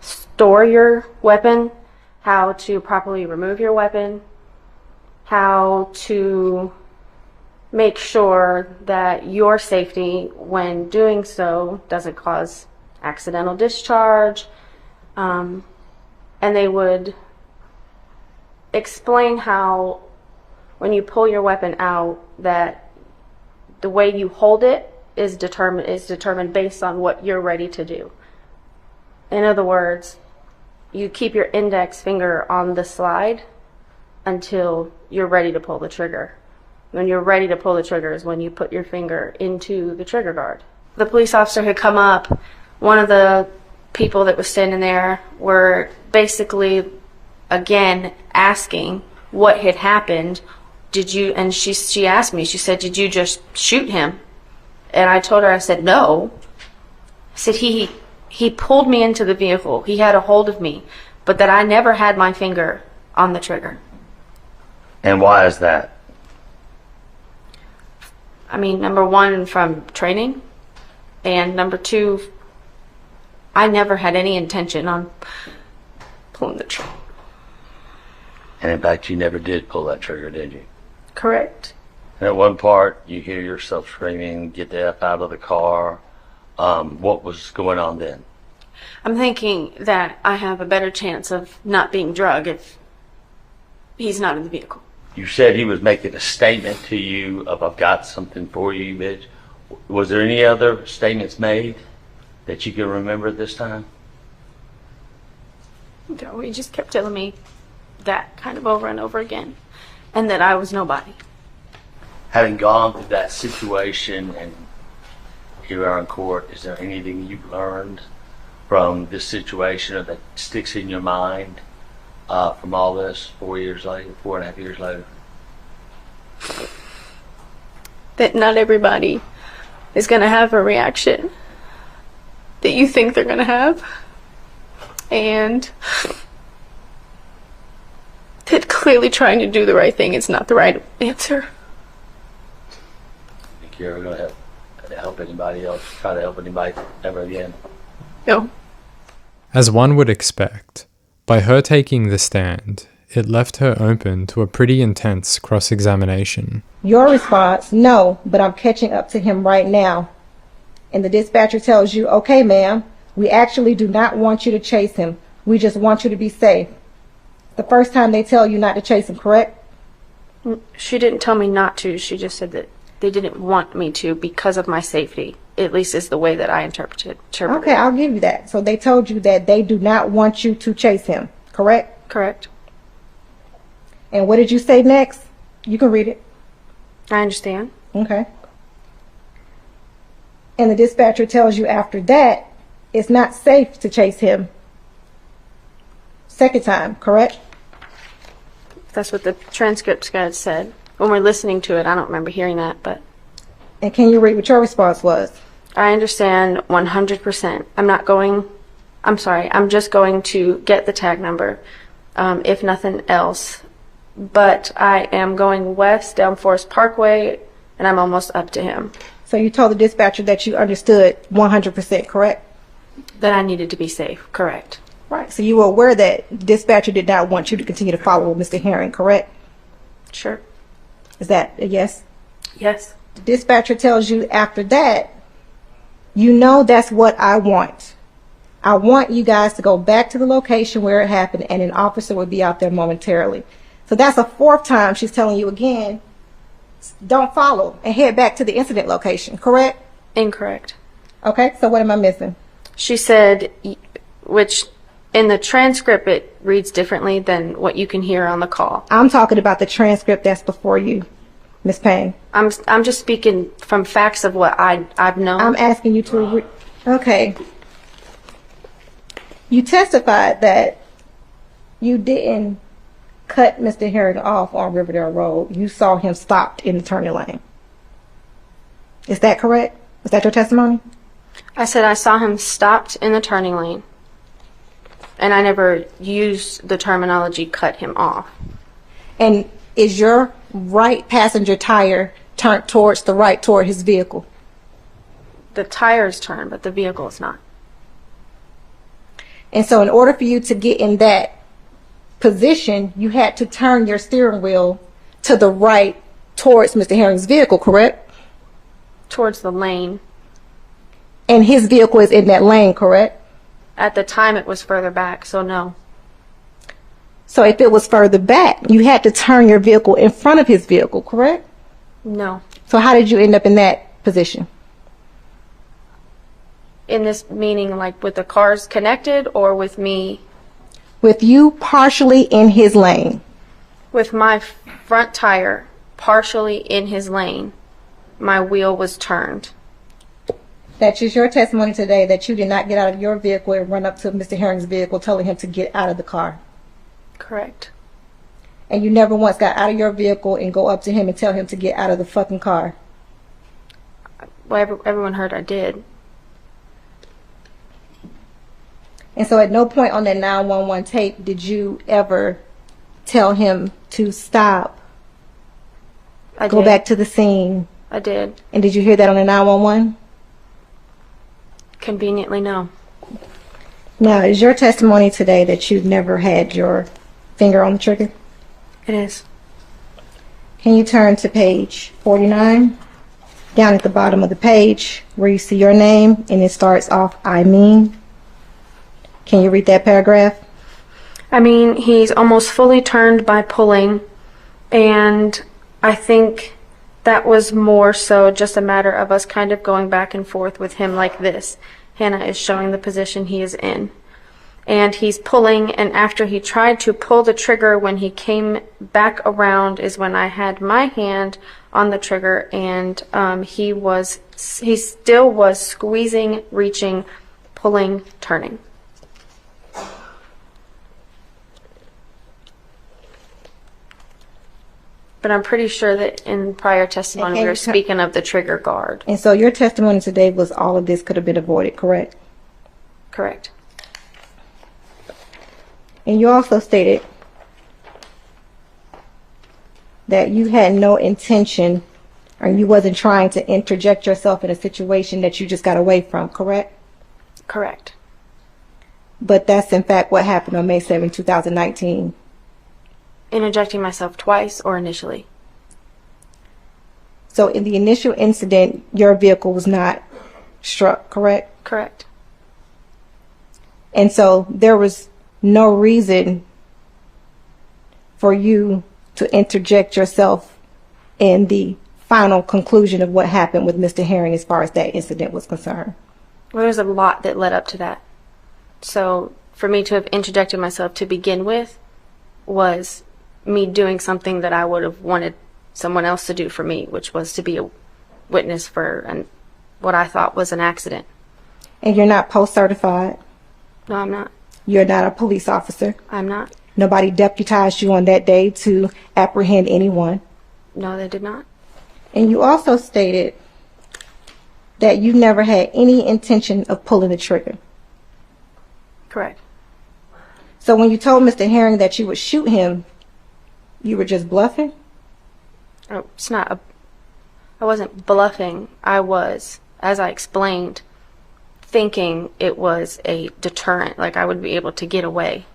store your weapon, how to properly remove your weapon, how to make sure that your safety when doing so doesn't cause accidental discharge. And they would explain how when you pull your weapon out that the way you hold it is determined based on what you're ready to do. In other words, you keep your index finger on the slide until you're ready to pull the trigger. When you're ready to pull the trigger is when you put your finger into the trigger guard. The police officer had come up. One of the people that was standing there were basically, again, asking what had happened. And she asked me, she said, did you just shoot him? And I told her, I said, no. I said, he pulled me into the vehicle. He had a hold of me, but that I never had my finger on the trigger. And why is that? I mean, number one, from training, and number two, I never had any intention on pulling the trigger. And in fact, you never did pull that trigger, did you? Correct. And at one part, you hear yourself screaming, get the F out of the car. What was going on then? I'm thinking that I have a better chance of not being drugged if he's not in the vehicle. You said he was making a statement to you of, I've got something for you, bitch. Was there any other statements made that you can remember this time? No, he just kept telling me that kind of over and over again. and that I was nobody. Having gone through that situation and here we are in court, is there anything you've learned from this situation or that sticks in your mind from all this 4 years later, 4.5 years later? That not everybody is going to have a reaction that you think they're going to have. And that clearly trying to do the right thing is not the right answer. Think you're ever going to help anybody else, try to help anybody ever again? No. As one would expect, by her taking the stand, it left her open to a pretty intense cross-examination. Your response, no, but I'm catching up to him right now. And the dispatcher tells you, okay, ma'am, we actually do not want you to chase him. We just want you to be safe. The first time they tell you not to chase him, correct? She didn't tell me not to. She just said that they didn't want me to because of my safety. At least is the way that I interpreted it. Okay, I'll give you that. So they told you that they do not want you to chase him, correct? Correct. And what did you say next? You can read it. I understand. Okay. And the dispatcher tells you after that, it's not safe to chase him. Second time, correct? That's what the transcript guide said. When we're listening to it, I don't remember hearing that, but... And can you read what your response was? I understand 100%. I'm just going to get the tag number, if nothing else. But I am going west down Forest Parkway, and I'm almost up to him. So you told the dispatcher that you understood 100%, correct? That I needed to be safe, correct. Right. So you were aware that dispatcher did not want you to continue to follow Mr. Herring, correct? Sure. Is that a yes? Yes. The dispatcher tells you after that, you know that's what I want. I want you guys to go back to the location where it happened and an officer will be out there momentarily. So that's a fourth time she's telling you again, don't follow and head back to the incident location, correct? Incorrect. Okay, so what am I missing? She said, which in the transcript it reads differently than what you can hear on the call. I'm talking about the transcript that's before you, Miss Payne. I'm just speaking from facts of what I've known. I'm asking you to okay. You testified that you didn't cut Mr. Herring off on Riverdale Road. You saw him stopped in the turning lane. Is that correct? Is that your testimony? I said I saw him stopped in the turning lane. And I never used the terminology cut him off. And is your right passenger tire turned towards the right toward his vehicle? The tire's turned, but the vehicle is not. And so in order for you to get in that position, you had to turn your steering wheel to the right towards Mr. Herring's vehicle, correct? Towards the lane. And his vehicle is in that lane, correct? At the time it was further back, so no. So if it was further back, you had to turn your vehicle in front of his vehicle, correct? No. So how did you end up in that position? In this meaning, like with the cars connected or with me? With you partially in his lane. With my front tire partially in his lane, my wheel was turned. That is your testimony today that you did not get out of your vehicle and run up to Mr. Herring's vehicle telling him to get out of the car. Correct. And you never once got out of your vehicle and go up to him and tell him to get out of the fucking car. Well, everyone heard I did. And so at no point on that 911 tape did you ever tell him to stop, go back to the scene? I did. And did you hear that on the 911? Conveniently, no. Now, is your testimony today that you've never had your finger on the trigger? It is. Can you turn to page 49? Down at the bottom of the page where you see your name and it starts off, I mean. Can you read that paragraph? I mean, he's almost fully turned by pulling, and I think that was more so just a matter of us kind of going back and forth with him like this. Hannah is showing the position he is in. and he's pulling, and after he tried to pull the trigger, when he came back around is when I had my hand on the trigger, and he still was squeezing, reaching, pulling, turning. But I'm pretty sure that in prior testimony we were speaking of the trigger guard. And so your testimony today was all of this could have been avoided, correct? Correct. And you also stated that you had no intention, or you wasn't trying to interject yourself in a situation that you just got away from, correct? Correct. But that's in fact what happened on May 7, 2019. Interjecting myself twice or initially? So in the initial incident, your vehicle was not struck, correct? Correct. And so there was no reason for you to interject yourself in the final conclusion of what happened with Mr. Herring as far as that incident was concerned. Well, there's a lot that led up to that. So for me to have interjected myself to begin with was me doing something that I would have wanted someone else to do for me, which was to be a witness for what I thought was an accident. And you're not post-certified? No, I'm not. You're not a police officer? I'm not. Nobody deputized you on that day to apprehend anyone? No, they did not. And you also stated that you never had any intention of pulling the trigger. Correct. So when you told Mr. Herring that you would shoot him, you were just bluffing? Oh, I wasn't bluffing. I was, as I explained, thinking it was a deterrent, like I would be able to get away.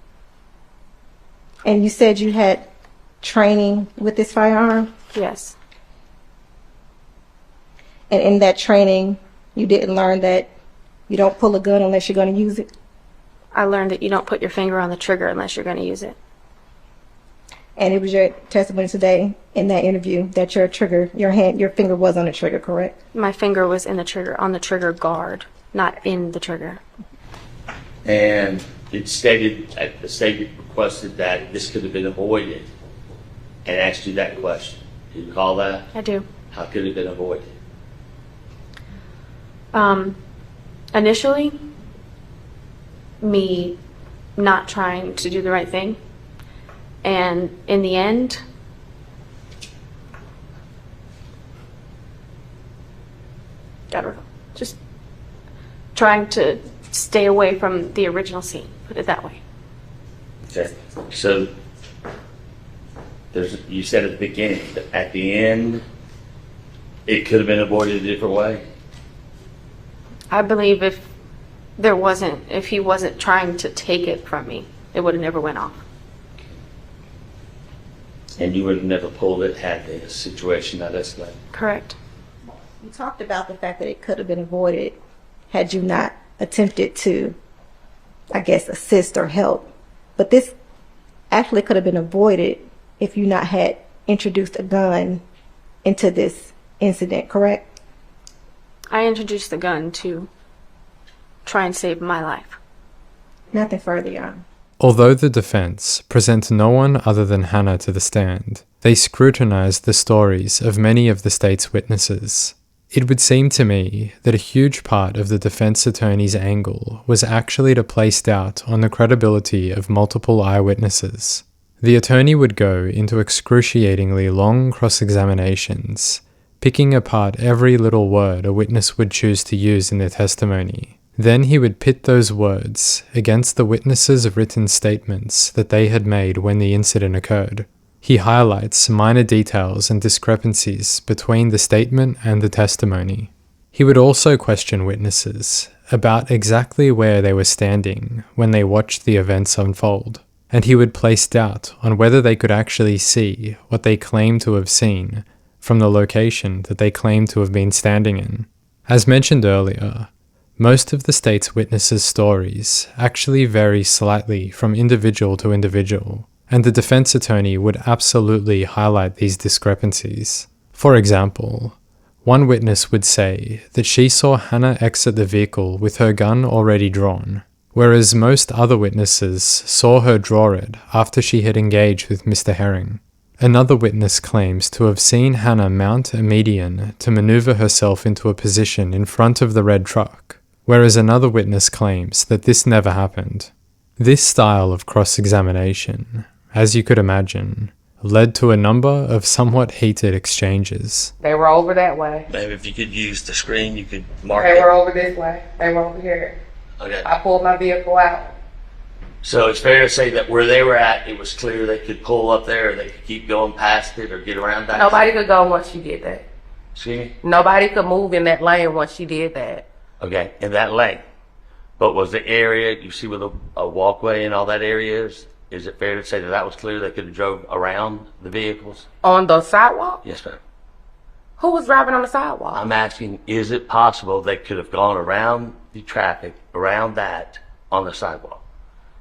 And you said you had training with this firearm? Yes. And in that training, you didn't learn that you don't pull a gun unless you're going to use it? I learned that you don't put your finger on the trigger unless you're going to use it. And it was your testimony today in that interview that your finger was on the trigger, correct? My finger was in the trigger, on the trigger guard, not in the trigger. And it stated, the statement requested that this could have been avoided and asked you that question. Do you recall that? I do. How could it have been avoided? Initially, me not trying to do the right thing. And in the end, just trying to stay away from the original scene, put it that way. Okay. So you said at the beginning, that at the end, it could have been avoided a different way? I believe if he wasn't trying to take it from me, it would have never went off. And you would have never pulled it had the situation not escalated? Correct. You talked about the fact that it could have been avoided had you not attempted to, I guess, assist or help. But this actually could have been avoided if you not had introduced a gun into this incident, correct? I introduced the gun to try and save my life. Nothing further, Your Honor. Although the defense present no one other than Hannah to the stand, they scrutinized the stories of many of the state's witnesses. It would seem to me that a huge part of the defense attorney's angle was actually to place doubt on the credibility of multiple eyewitnesses. The attorney would go into excruciatingly long cross-examinations, picking apart every little word a witness would choose to use in their testimony. Then he would pit those words against the witnesses' written statements that they had made when the incident occurred. He highlights minor details and discrepancies between the statement and the testimony. He would also question witnesses about exactly where they were standing when they watched the events unfold, and he would place doubt on whether they could actually see what they claimed to have seen from the location that they claimed to have been standing in. As mentioned earlier, most of the state's witnesses' stories actually vary slightly from individual to individual, and the defense attorney would absolutely highlight these discrepancies. For example, one witness would say that she saw Hannah exit the vehicle with her gun already drawn, whereas most other witnesses saw her draw it after she had engaged with Mr. Herring. Another witness claims to have seen Hannah mount a median to maneuver herself into a position in front of the red truck, whereas another witness claims that this never happened. This style of cross-examination, as you could imagine, led to a number of somewhat heated exchanges. They were over that way. Maybe if you could use the screen, you could mark They it. were over this way. They were over here. Okay. I pulled my vehicle out. So it's fair to say that where they were at, it was clear they could pull up there, or they could keep going past it, or get around that. Nobody could go once she did that. Excuse me? Nobody could move in that lane once she did that. Okay, in that lane. But was the area, you see where a walkway and all that area is it fair to say that that was clear? They could have drove around the vehicles? On the sidewalk? Yes, ma'am. Who was driving on the sidewalk? I'm asking, is it possible they could have gone around the traffic, around that, on the sidewalk?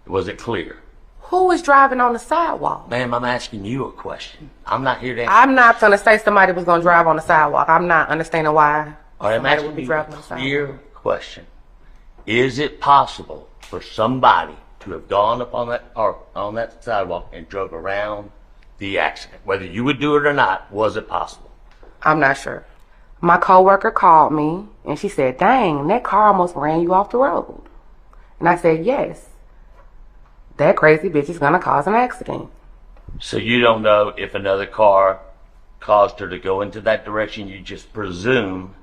Was it clear? Who was driving on the sidewalk? Ma'am, I'm asking you a question. I'm not here to answer. I'm not going to say somebody was going to drive on the sidewalk. I'm not understanding why All right, I'm somebody would asking be you driving a on the sidewalk. clear question. Is it possible for somebody to have gone up on that sidewalk and drove around the accident? Whether you would do it or not, was it possible? I'm not sure. My coworker called me and she said, "Dang, that car almost ran you off the road." And I said, "Yes. That crazy bitch is going to cause an accident." So you don't know if another car caused her to go into that direction. You just presume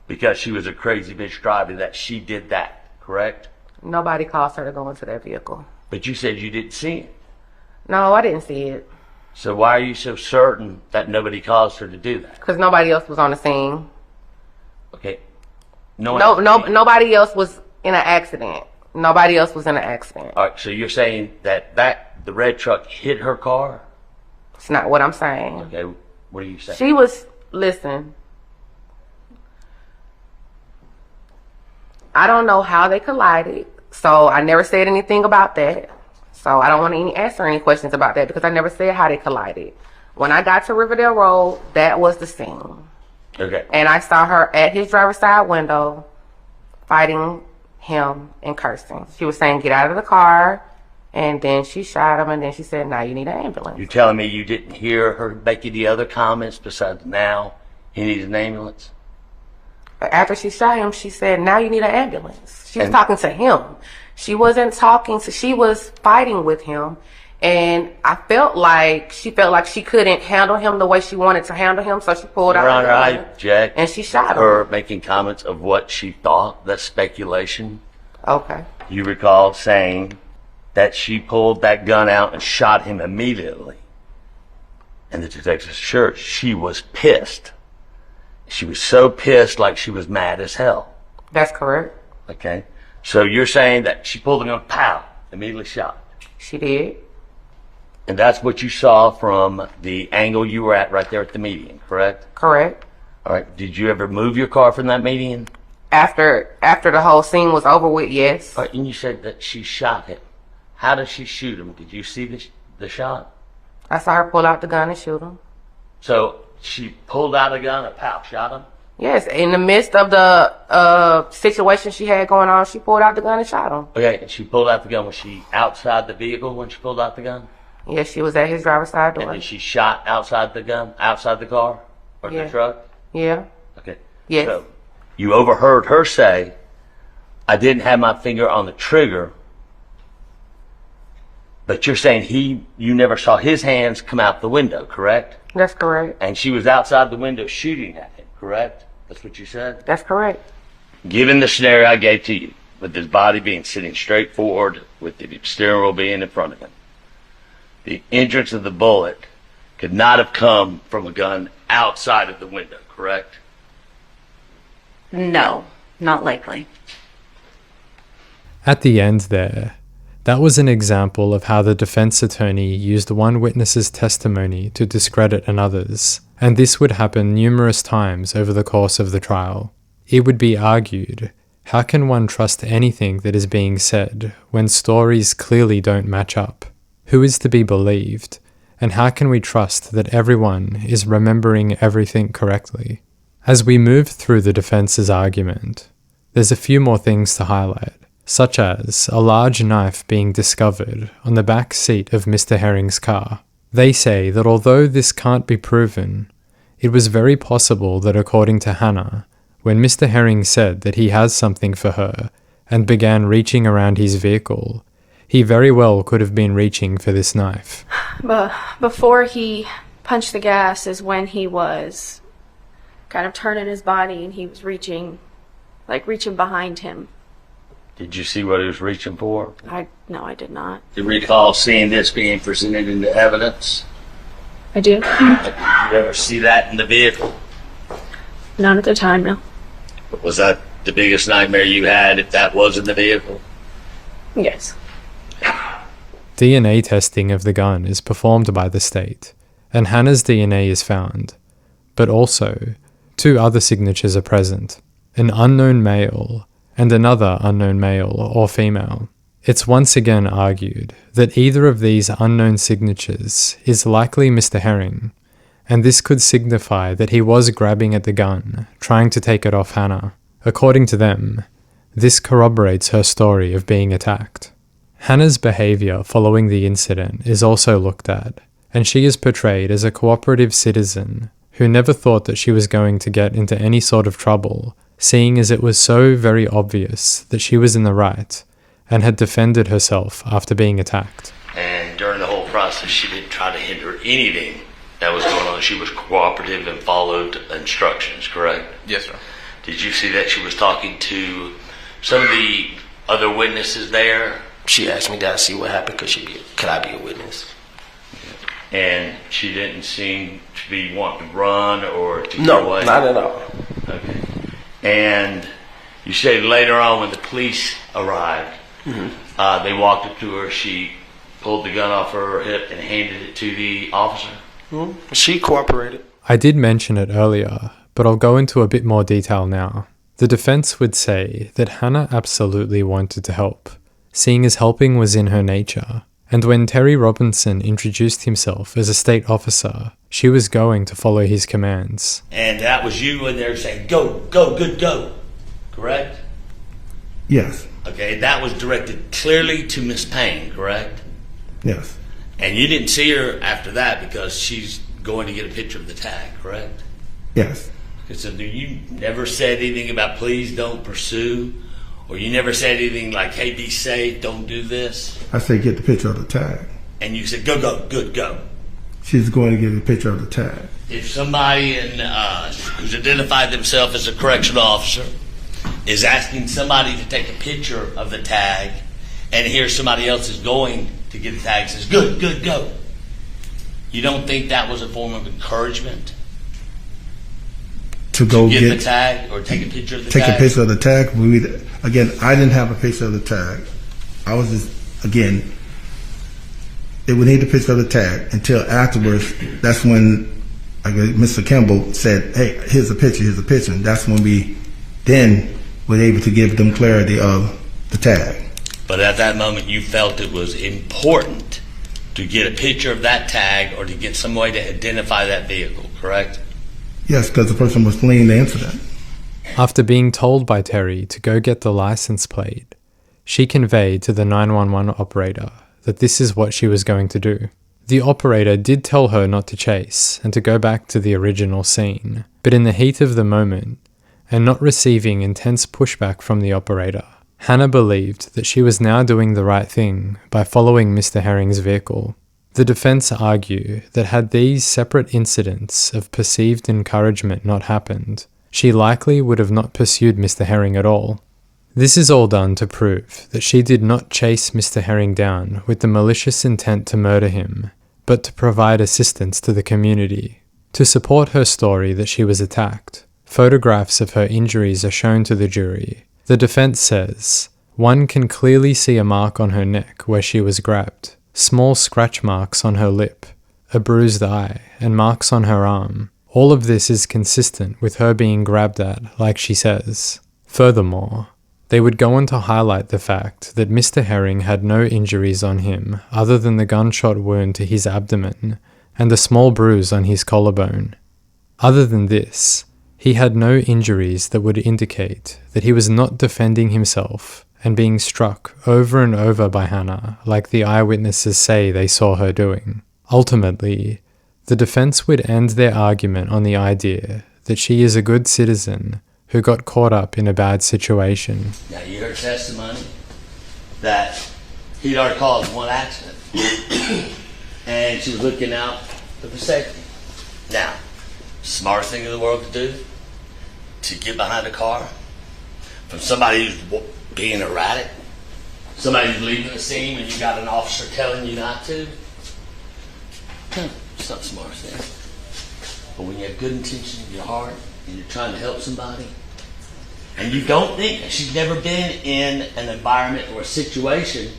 because she was a crazy bitch driving that she did that, correct? Nobody caused her to go into that vehicle. But you said you didn't see it. No, I didn't see it. So why are you so certain that nobody caused her to do that? Because nobody else was on the scene. Okay. Nobody else was in an accident. Nobody else was in an accident. All right, so you're saying that the red truck hit her car? It's not what I'm saying. Okay, what are you saying? She was, listen, I don't know how they collided, so I never said anything about that. So I don't want to answer any questions about that because I never said how they collided. When I got to Riverdale Road, that was the scene. Okay. And I saw her at his driver's side window fighting him and cursing. She was saying, "Get out of the car." And then she shot him and then she said, "Now you need an ambulance." You're telling me you didn't hear her make any other comments besides "now he needs an ambulance"? After she shot him, she said, "Now you need an ambulance." She was talking to him. She wasn't talking to, she was fighting with him. And I felt like she couldn't handle him the way she wanted to handle him, so she pulled out her gun. I object. And she shot him. Her making comments of what she thought. That's speculation. Okay. You recall saying that she pulled that gun out and shot him immediately. And the detective said, sure, she was pissed. She was so pissed like she was mad as hell. That's correct. Okay. So you're saying that she pulled the gun, pow, immediately shot. She did. And that's what you saw from the angle you were at right there at the median, correct? Correct. All right. Did you ever move your car from that median? After the whole scene was over with, yes. All right, and you said that she shot him. How did she shoot him? Did you see the shot? I saw her pull out the gun and shoot him. So she pulled out a gun and pow, shot him? Yes, in the midst of the situation she had going on, she pulled out the gun and shot him. Okay, and she pulled out the gun. Was she outside the vehicle when she pulled out the gun? Yes, she was at his driver's side door. And then she shot outside the car? Or the truck? Yeah. Okay. Yes. So you overheard her say, "I didn't have my finger on the trigger," but you're saying you never saw his hands come out the window, correct? That's correct. And she was outside the window shooting at him, correct? That's what you said? That's correct. Given the scenario I gave to you, with his body being sitting straight forward, with the steering wheel being in front of him, the entrance of the bullet could not have come from a gun outside of the window, correct? No, not likely. At the end there, that was an example of how the defense attorney used one witness's testimony to discredit another's, and this would happen numerous times over the course of the trial. It would be argued, how can one trust anything that is being said when stories clearly don't match up? Who is to be believed? And how can we trust that everyone is remembering everything correctly? As we move through the defense's argument, there's a few more things to highlight, such as a large knife being discovered on the back seat of Mr. Herring's car. They say that although this can't be proven, it was very possible that according to Hannah, when Mr. Herring said that he has something for her and began reaching around his vehicle, he very well could have been reaching for this knife. But before he punched the gas is when he was kind of turning his body and he was reaching behind him. Did you see what he was reaching for? No, I did not. Do you recall seeing this being presented into evidence? I do. Did you ever see that in the vehicle? Not at the time, no. Was that the biggest nightmare you had if that was in the vehicle? Yes. DNA testing of the gun is performed by the state, and Hannah's DNA is found, but also 2 other signatures are present, an unknown male and another unknown male or female. It's once again argued that either of these unknown signatures is likely Mr. Herring, and this could signify that he was grabbing at the gun, trying to take it off Hannah. According to them, this corroborates her story of being attacked. Hannah's behaviour following the incident is also looked at, and she is portrayed as a cooperative citizen who never thought that she was going to get into any sort of trouble, seeing as it was so very obvious that she was in the right and had defended herself after being attacked. And during the whole process, she didn't try to hinder anything that was going on. She was cooperative and followed instructions, correct? Yes, sir. Did you see that she was talking to some of the other witnesses there? She asked me, did I see what happened? Could I be a witness? And she didn't seem to be wanting to run or to get No, away? not at all. Okay. And you said later on when the police arrived, they walked up to her, she pulled the gun off her hip and handed it to the officer? She cooperated. I did mention it earlier, but I'll go into a bit more detail now. The defense would say that Hannah absolutely wanted to help, seeing as helping was in her nature, and when Terry Robinson introduced himself as a state officer, she was going to follow his commands. And that was you in there saying, go, go, good, go, correct? Yes. Okay, that was directed clearly to Miss Payne, correct? Yes. And you didn't see her after that because she's going to get a picture of the tag, correct? Yes. So you never said anything about please don't pursue, or you never said anything like, hey, be safe, don't do this? I said get the picture of the tag. And you said, go, go, good, go. She's going to get a picture of the tag. If somebody who's identified themselves as a correctional officer is asking somebody to take a picture of the tag, and here somebody else is going to get the tag and says, good, good, go. You don't think that was a form of encouragement? To go get the tag or take a picture of the tag? Take a picture of the tag. Again, I didn't have a picture of the tag. I was just, again, they would need a picture of the tag until afterwards. That's when Mr. Kimball said, hey, here's a picture, here's a picture. And that's when we then were able to give them clarity of the tag. But at that moment, you felt it was important to get a picture of that tag or to get some way to identify that vehicle, correct? Yes, because the person was fleeing the incident. After being told by Terry to go get the license plate, she conveyed to the 911 operator that this is what she was going to do. The operator did tell her not to chase and to go back to the original scene, but in the heat of the moment, and not receiving intense pushback from the operator, Hannah believed that she was now doing the right thing by following Mr. Herring's vehicle. The defense argue that had these separate incidents of perceived encouragement not happened, she likely would have not pursued Mr. Herring at all. This is all done to prove that she did not chase Mr. Herring down with the malicious intent to murder him, but to provide assistance to the community. To support her story that she was attacked, photographs of her injuries are shown to the jury. The defense says, one can clearly see a mark on her neck where she was grabbed, small scratch marks on her lip, a bruised eye, and marks on her arm. All of this is consistent with her being grabbed at, like she says. Furthermore, they would go on to highlight the fact that Mr. Herring had no injuries on him other than the gunshot wound to his abdomen and the small bruise on his collarbone. Other than this, He had no injuries that would indicate that he was not defending himself and being struck over and over by Hannah like the eyewitnesses say they saw her doing. Ultimately, the defense would end their argument on the idea that she is a good citizen who got caught up in a bad situation. Now, you heard testimony that he'd already caused one accident and she was looking out for safety. Now, smartest thing in the world to do, to get behind a car from somebody who's being erratic, somebody who's leaving the scene when you got an officer telling you not to, it's not the smartest thing. But when you have good intention in your heart and you're trying to help somebody, and you don't think, she's never been in an environment or a situation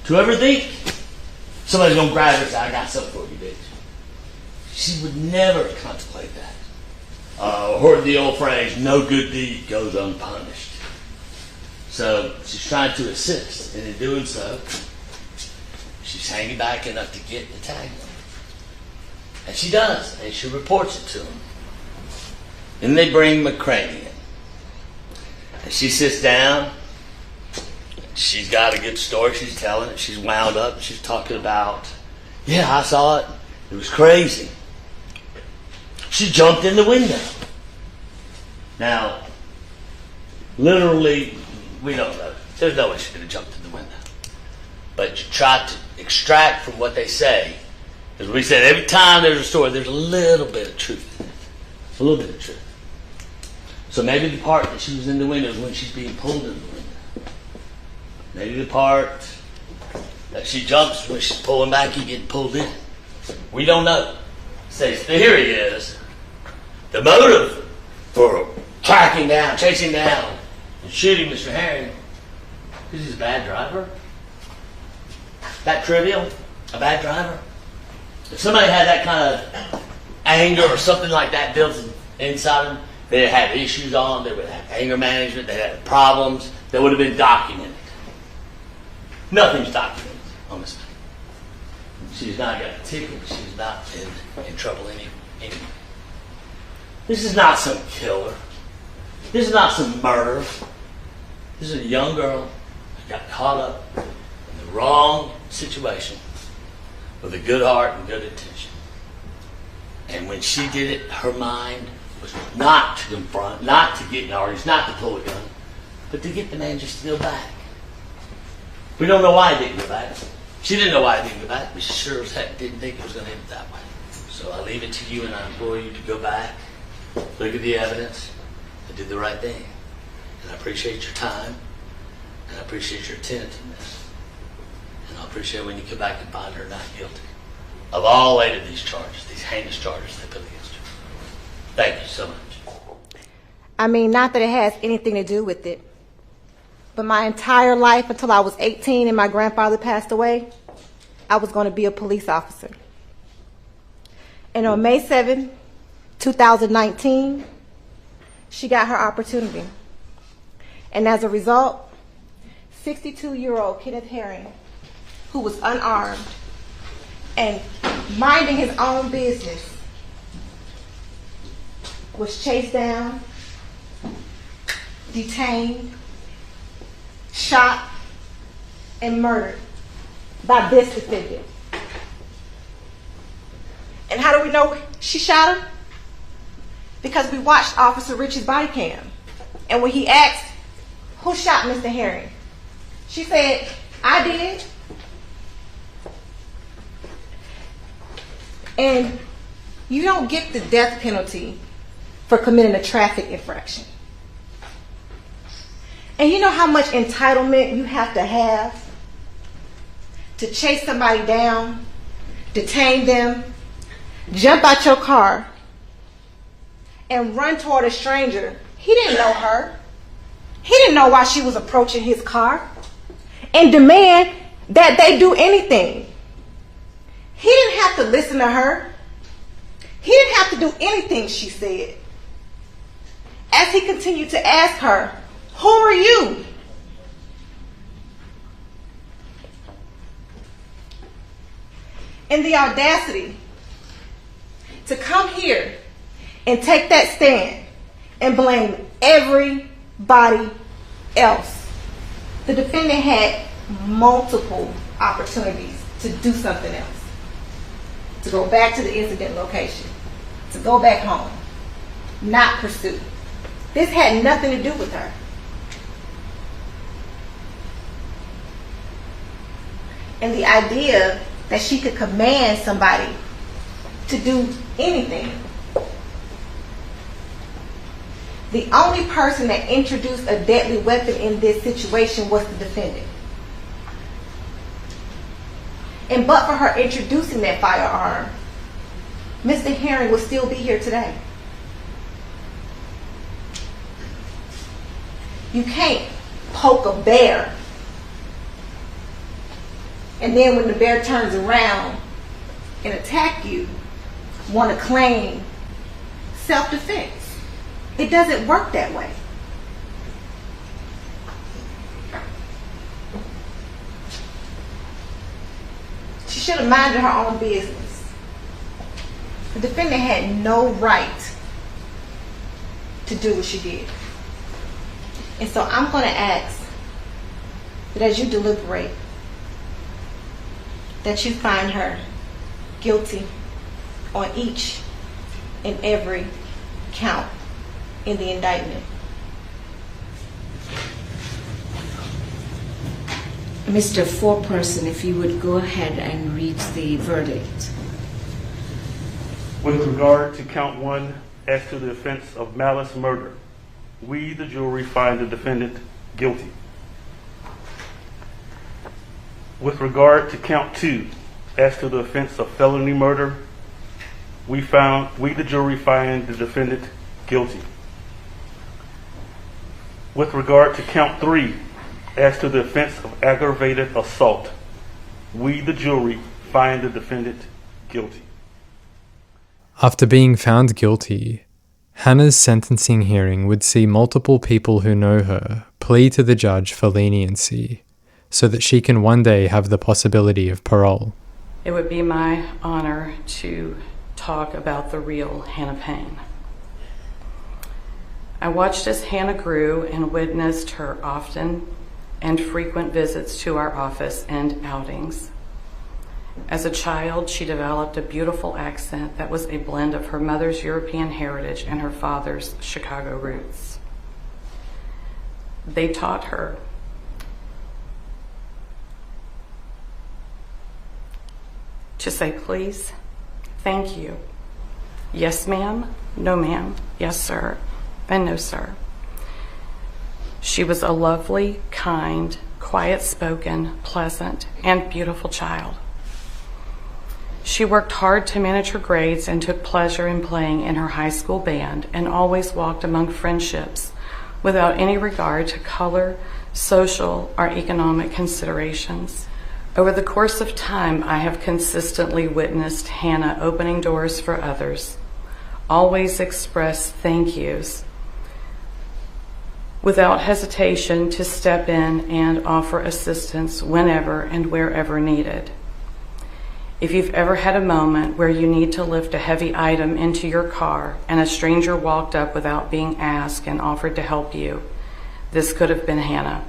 to ever think somebody's going to grab her and say, I got something for you, bitch. She would never contemplate that. Heard the old phrase, no good deed goes unpunished. So she's trying to assist, and in doing so, she's hanging back enough to get the tag. And she does, and she reports it to him. Then they bring McCraney in. And she sits down. She's got a good story. She's telling it. She's wound up. She's talking about, yeah, I saw it. It was crazy. She jumped in the window. Now, literally, we don't know. There's no way she could have jumped in the window. But you try to extract from what they say. As we said, every time there's a story, there's a little bit of truth in it. A little bit of truth. So maybe the part that she was in the window is when she's being pulled in the window. Maybe the part that she jumps when she's pulling back and getting pulled in. We don't know. So the theory is the motive for tracking down, chasing down, and shooting Mr. Herring is he's a bad driver. That trivial? A bad driver? If somebody had that kind of anger or something like that built inside them, they had issues on, they would have anger management, they had problems that would have been documented. Nothing's documented on this thing. She's not got a ticket, she's not in trouble anymore. This is not some killer. This is not some murder. This is a young girl who got caught up in the wrong situation with a good heart and good intention. And when she did it, her mind was not to confront, not to get in arguments, not to pull a gun, but to get the man just to go back. We don't know why he didn't go back. She didn't know why he didn't go back, but she sure as heck didn't think it was going to end that way. So I leave it to you and I implore you to go back, look at the evidence, and do the right thing. And I appreciate your time, and I appreciate your attentiveness. And I appreciate when you come back and find her not guilty of all 8 of these charges, these heinous charges they put against her. Thank you so much. I mean, not that it has anything to do with it, but my entire life until I was 18 and my grandfather passed away, I was going to be a police officer. And on May 7, 2019, she got her opportunity. And as a result, 62-year-old Kenneth Herring, who was unarmed and minding his own business, was chased down, detained, shot, and murdered by this defendant. And how do we know she shot him? Because we watched Officer Rich's body cam. And when he asked, who shot Mr. Herring? She said, I did. And you don't get the death penalty for committing a traffic infraction. And you know how much entitlement you have to chase somebody down, detain them, jump out your car, and run toward a stranger. He didn't know her. He didn't know why she was approaching his car, and demand that they do anything. He didn't have to listen to her. He didn't have to do anything she said. As he continued to ask her, who are you? And the audacity to come here and take that stand and blame everybody else. The defendant had multiple opportunities to do something else, to go back to the incident location, to go back home, not pursue. This had nothing to do with her. And the idea that she could command somebody to do anything. The only person that introduced a deadly weapon in this situation was the defendant. And but for her introducing that firearm, Mr. Herring would still be here today. You can't poke a bear and then when the bear turns around and attack you, want to claim self-defense. It doesn't work that way. She should have minded her own business. The defendant had no right to do what she did. And so I'm going to ask that as you deliberate, that you find her guilty on each and every count in the indictment. Mr. Foreperson, if you would go ahead and read the verdict. With regard to count 1 as to the offense of malice murder, we, the jury, find the defendant guilty. With regard to count 2 as to the offense of felony murder, we, the jury, find the defendant guilty. With regard to count 3 as to the offense of aggravated assault, we, the jury, find the defendant guilty. After being found guilty, Hannah's sentencing hearing would see multiple people who know her plead to the judge for leniency so that she can one day have the possibility of parole. It would be my honor to talk about the real Hannah Payne. I watched as Hannah grew and witnessed her often and frequent visits to our office and outings. As a child, she developed a beautiful accent that was a blend of her mother's European heritage and her father's Chicago roots. They taught her to say please, thank you, yes ma'am, no ma'am, yes sir, and no sir. She was a lovely, kind, quiet-spoken, pleasant, and beautiful child. She worked hard to manage her grades and took pleasure in playing in her high school band and always walked among friendships without any regard to color, social, or economic considerations. Over the course of time, I have consistently witnessed Hannah opening doors for others, always express thank yous, without hesitation to step in and offer assistance whenever and wherever needed. If you've ever had a moment where you need to lift a heavy item into your car and a stranger walked up without being asked and offered to help you, this could have been Hannah.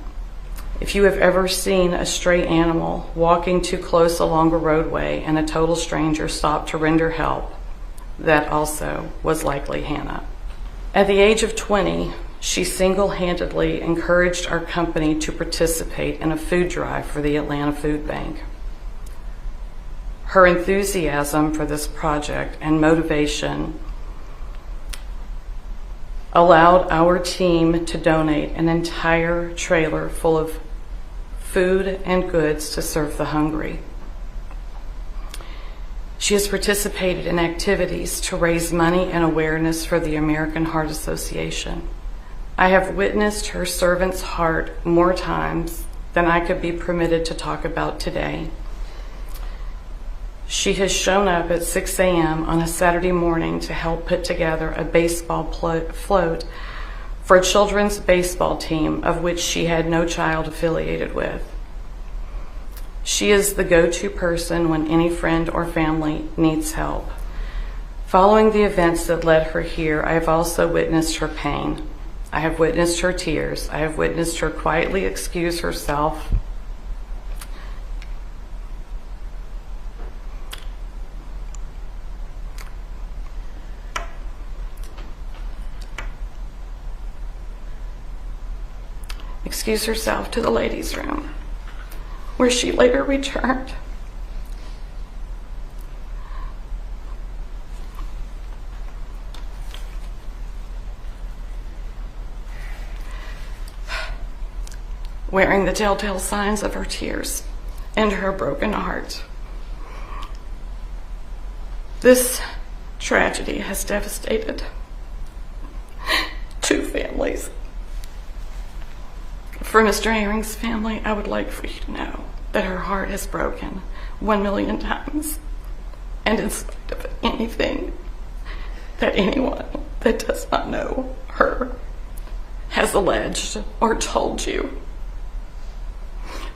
If you have ever seen a stray animal walking too close along a roadway and a total stranger stopped to render help, that also was likely Hannah. At the age of 20, she single-handedly encouraged our company to participate in a food drive for the Atlanta Food Bank. Her enthusiasm for this project and motivation allowed our team to donate an entire trailer full of food and goods to serve the hungry. She has participated in activities to raise money and awareness for the American Heart Association. I have witnessed her servant's heart more times than I could be permitted to talk about today. She has shown up at 6 a.m. on a Saturday morning to help put together a baseball float for a children's baseball team of which she had no child affiliated with. She is the go-to person when any friend or family needs help. Following the events that led her here, I have also witnessed her pain. I have witnessed her tears. I have witnessed her quietly excuse herself. Excuse herself to the ladies' room, where she later returned. Wearing the telltale signs of her tears and her broken heart. This tragedy has devastated 2 families. For Mr. Herring's family, I would like for you to know that her heart has broken 1,000,000 times. And in spite of anything that anyone that does not know her has alleged or told you,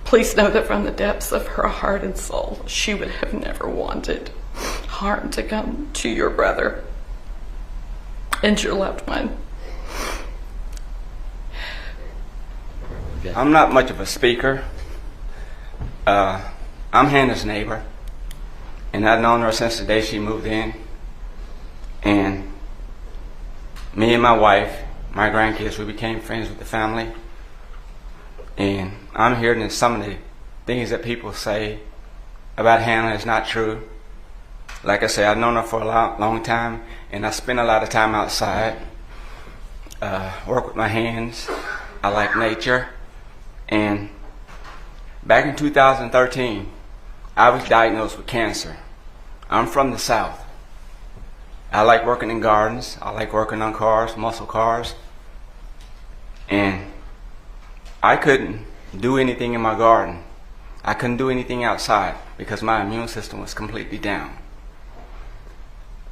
please know that from the depths of her heart and soul, she would have never wanted harm to come to your brother and your loved one. I'm not much of a speaker. I'm Hannah's neighbor, and I've known her since the day she moved in. And me and my wife, my grandkids, we became friends with the family. And I'm hearing that some of the things that people say about Hannah is not true. Like I say, I've known her for a long time, and I spend a lot of time outside, work with my hands. I like nature. And back in 2013, I was diagnosed with cancer. I'm from the South. I like working in gardens. I like working on cars, muscle cars. And I couldn't do anything in my garden. I couldn't do anything outside because my immune system was completely down.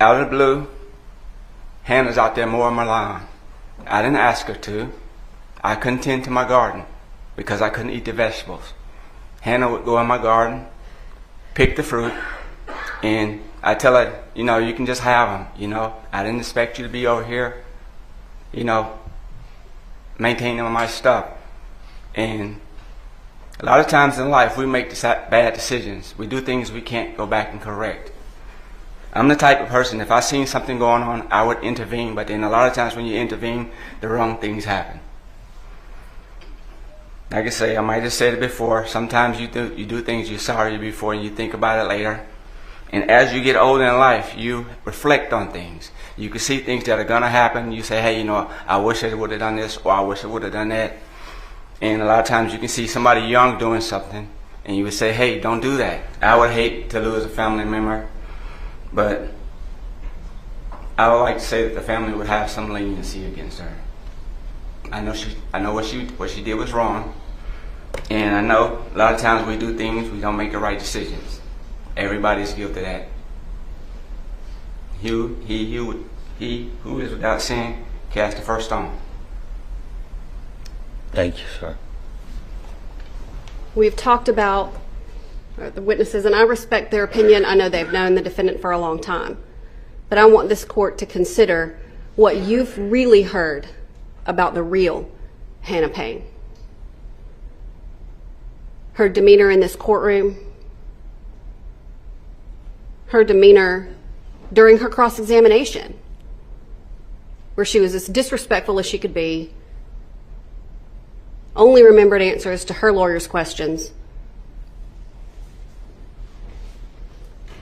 Out of the blue, Hannah's out there mowing my lawn. I didn't ask her to. I couldn't tend to my garden because I couldn't eat the vegetables. Hannah would go in my garden, pick the fruit, and I tell her, you know, you can just have them. You know, I didn't expect you to be over here, you know, maintaining my stuff. And a lot of times in life, we make bad decisions. We do things we can't go back and correct. I'm the type of person, if I seen something going on, I would intervene. But then a lot of times when you intervene, the wrong things happen. Like I say, I might have said it before, sometimes you do things you're sorry before and you think about it later. And as you get older in life, you reflect on things. You can see things that are going to happen. You say, hey, you know, I wish I would have done this, or I wish I would have done that. And a lot of times you can see somebody young doing something, and you would say, hey, don't do that. I would hate to lose a family member, but I would like to say that the family would have some leniency against her. I know what she did was wrong, and I know a lot of times we do things, we don't make the right decisions. Everybody's guilty of that. He who is without sin cast the first stone. Thank you, sir. We've talked about the witnesses, and I respect their opinion. I know they've known the defendant for a long time. But I want this court to consider what you've really heard about the real Hannah Payne. Her demeanor in this courtroom, her demeanor during her cross-examination, where she was as disrespectful as she could be, only remembered answers to her lawyer's questions.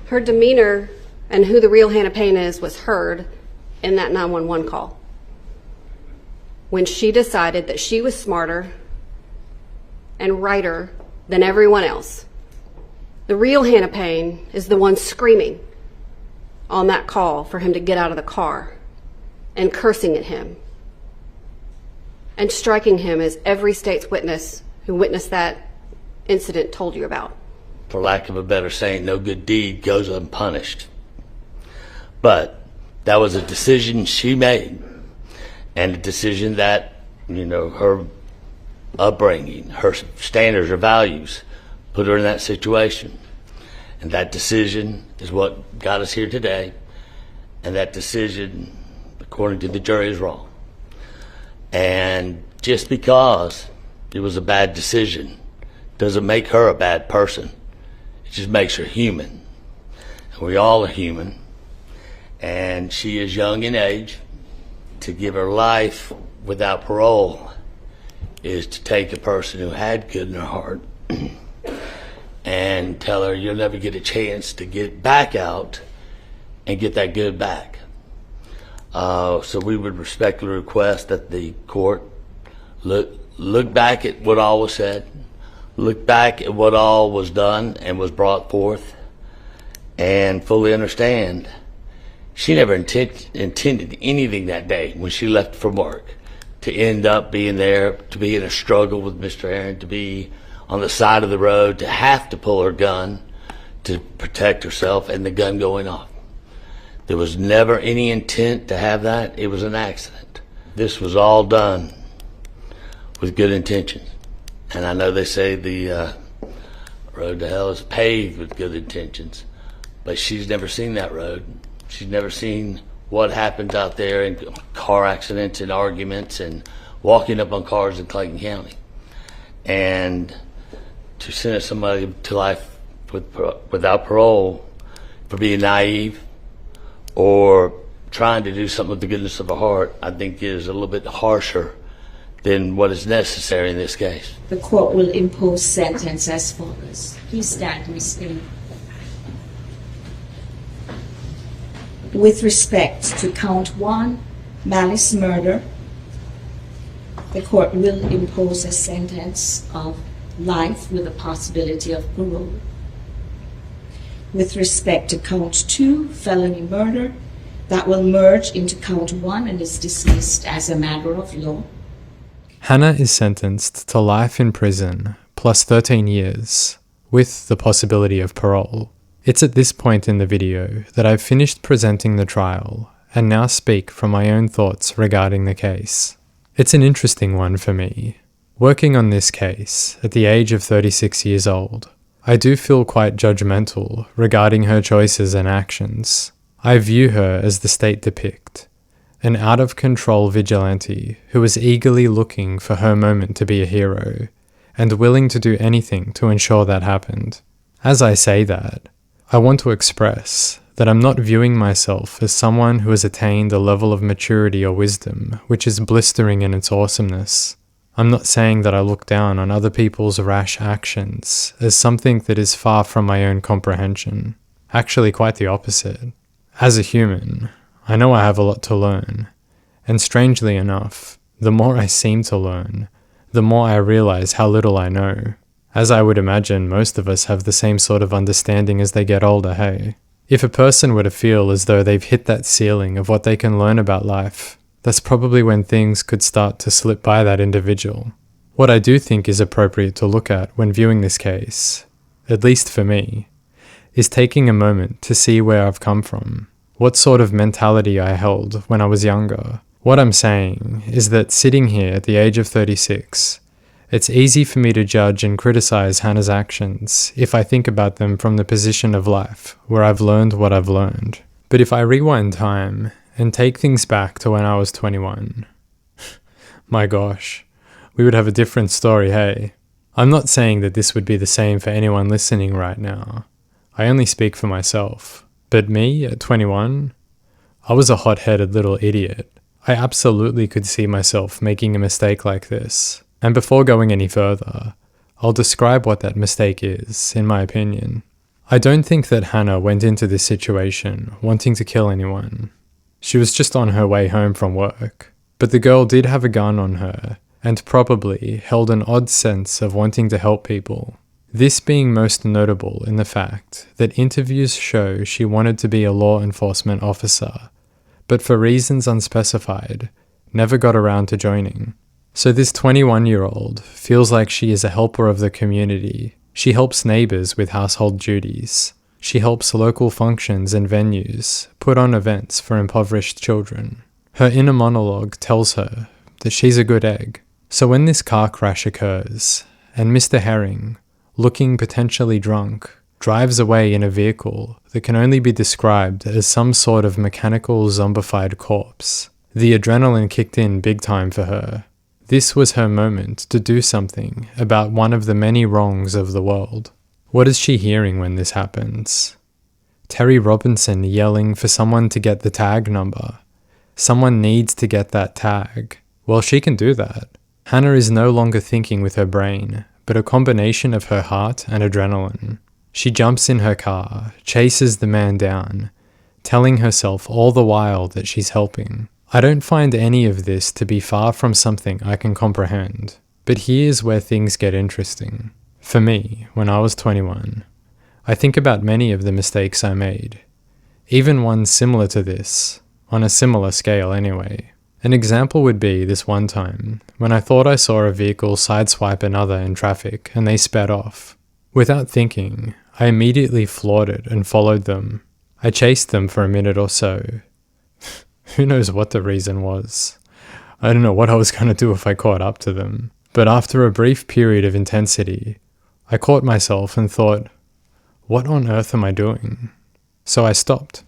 Her demeanor and who the real Hannah Payne is was heard in that 911 call, when she decided that she was smarter and righter than everyone else. The real Hannah Payne is the one screaming on that call for him to get out of the car and cursing at him and striking him, as every state's witness who witnessed that incident told you about. For lack of a better saying, no good deed goes unpunished. But that was a decision she made, and a decision that, you know, her upbringing, her standards, her values put her in that situation. And that decision is what got us here today. and that decision, according to the jury, is wrong. And just because it was a bad decision doesn't make her a bad person. It just makes her human. And we all are human. And she is young in age. To give her life without parole is to take a person who had good in her heart and tell her you'll never get a chance to get back out and get that good back. So we would respectfully request that the court look back at what all was said, look back at what all was done and was brought forth, and fully understand she never intended anything that day when she left from work to end up being there, to be in a struggle with Mr. Aaron, to be on the side of the road, to have to pull her gun to protect herself and the gun going off. There was never any intent to have that. It was an accident. This was all done with good intentions. And I know they say the road to hell is paved with good intentions, but she's never seen that road. She's never seen what happens out there in car accidents and arguments and walking up on cars in Clayton County. And to sentence somebody to life without parole for being naive or trying to do something with the goodness of her heart, I think is a little bit harsher than what is necessary in this case. The court will impose sentence as follows. Please stand, Ms. Payne. With respect to count 1, malice murder, the court will impose a sentence of life with a possibility of parole. With respect to count 2, felony murder, that will merge into count 1 and is dismissed as a matter of law. Hannah is sentenced to life in prison plus 13 years, with the possibility of parole. It's at this point in the video that I've finished presenting the trial and now speak from my own thoughts regarding the case. It's an interesting one for me. Working on this case at the age of 36 years old, I do feel quite judgmental regarding her choices and actions. I view her as the state depict, an out-of-control vigilante who was eagerly looking for her moment to be a hero and willing to do anything to ensure that happened. As I say that, I want to express that I'm not viewing myself as someone who has attained a level of maturity or wisdom which is blistering in its awesomeness. I'm not saying that I look down on other people's rash actions as something that is far from my own comprehension. Actually, quite the opposite. As a human, I know I have a lot to learn, and strangely enough, the more I seem to learn, the more I realize how little I know. As I would imagine most of us have the same sort of understanding as they get older, hey? If a person were to feel as though they've hit that ceiling of what they can learn about life, that's probably when things could start to slip by that individual. What I do think is appropriate to look at when viewing this case, at least for me, is taking a moment to see where I've come from, what sort of mentality I held when I was younger. What I'm saying is that sitting here at the age of 36, it's easy for me to judge and criticize Hannah's actions if I think about them from the position of life where I've learned what I've learned. But if I rewind time and take things back to when I was 21, my gosh, we would have a different story, hey? I'm not saying that this would be the same for anyone listening right now. I only speak for myself. But me, at 21, I was a hot-headed little idiot. I absolutely could see myself making a mistake like this. And before going any further, I'll describe what that mistake is, in my opinion. I don't think that Hannah went into this situation wanting to kill anyone. She was just on her way home from work. But the girl did have a gun on her, and probably held an odd sense of wanting to help people. This being most notable in the fact that interviews show she wanted to be a law enforcement officer, but for reasons unspecified, never got around to joining. So this 21-year-old feels like she is a helper of the community. She helps neighbors with household duties. She helps local functions and venues put on events for impoverished children. Her inner monologue tells her that she's a good egg. So when this car crash occurs, and Mr. Herring, looking potentially drunk, drives away in a vehicle that can only be described as some sort of mechanical zombified corpse. The adrenaline kicked in big time for her. This was her moment to do something about one of the many wrongs of the world. What is she hearing when this happens? Terry Robinson yelling for someone to get the tag number. Someone needs to get that tag. Well, she can do that. Hannah is no longer thinking with her brain, but a combination of her heart and adrenaline. She jumps in her car, chases the man down, telling herself all the while that she's helping. I don't find any of this to be far from something I can comprehend, but here's where things get interesting. For me, when I was 21, I think about many of the mistakes I made, even one similar to this, on a similar scale anyway. An example would be this one time, when I thought I saw a vehicle sideswipe another in traffic and they sped off. Without thinking, I immediately floored it and followed them. I chased them for a minute or so. Who knows what the reason was. I don't know what I was going to do if I caught up to them. But after a brief period of intensity, I caught myself and thought, what on earth am I doing? So I stopped.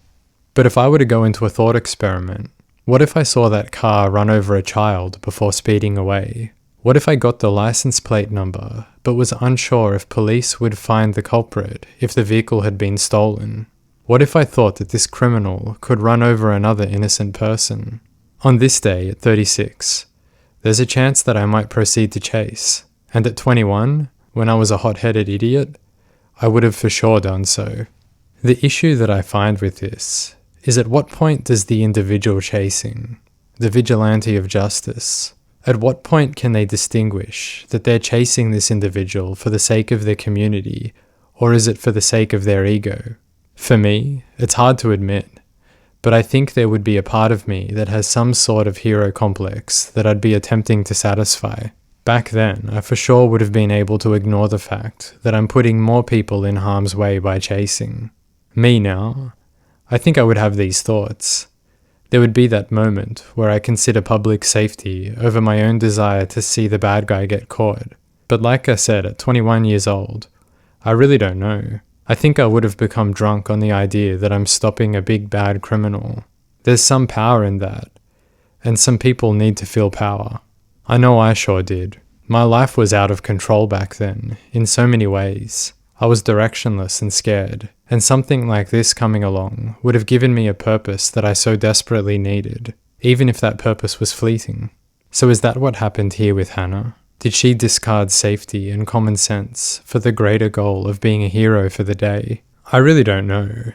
But if I were to go into a thought experiment, what if I saw that car run over a child before speeding away? What if I got the license plate number, but was unsure if police would find the culprit if the vehicle had been stolen? What if I thought that this criminal could run over another innocent person? On this day, at 36, there's a chance that I might proceed to chase, and at 21, when I was a hot-headed idiot, I would have for sure done so. The issue that I find with this is at what point does the individual chasing, the vigilante of justice, at what point can they distinguish that they're chasing this individual for the sake of their community, or is it for the sake of their ego? For me, it's hard to admit, but I think there would be a part of me that has some sort of hero complex that I'd be attempting to satisfy. Back then, I for sure would have been able to ignore the fact that I'm putting more people in harm's way by chasing. Me now, I think I would have these thoughts. There would be that moment where I consider public safety over my own desire to see the bad guy get caught. But like I said, at 21 years old, I really don't know. I think I would have become drunk on the idea that I'm stopping a big bad criminal. There's some power in that, and some people need to feel power. I know I sure did. My life was out of control back then, in so many ways. I was directionless and scared, and something like this coming along would have given me a purpose that I so desperately needed, even if that purpose was fleeting. So is that what happened here with Hannah? Did she discard safety and common sense for the greater goal of being a hero for the day? I really don't know.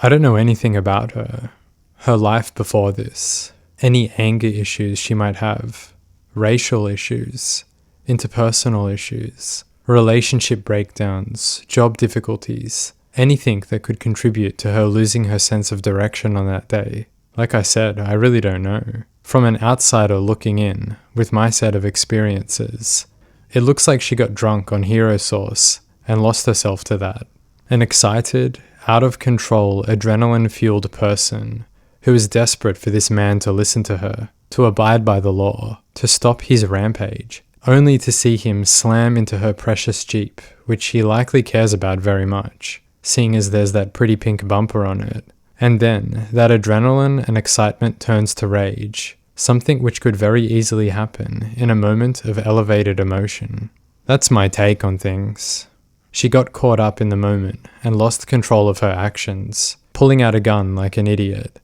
I don't know anything about her, her life before this, any anger issues she might have, racial issues, interpersonal issues, relationship breakdowns, job difficulties, anything that could contribute to her losing her sense of direction on that day. Like I said, I really don't know. From an outsider looking in, with my set of experiences, it looks like she got drunk on hero sauce and lost herself to that. An excited, out of control, adrenaline-fueled person who is desperate for this man to listen to her, to abide by the law, to stop his rampage, only to see him slam into her precious Jeep, which he likely cares about very much, seeing as there's that pretty pink bumper on it. And then, that adrenaline and excitement turns to rage, something which could very easily happen in a moment of elevated emotion. That's my take on things. She got caught up in the moment and lost control of her actions, pulling out a gun like an idiot,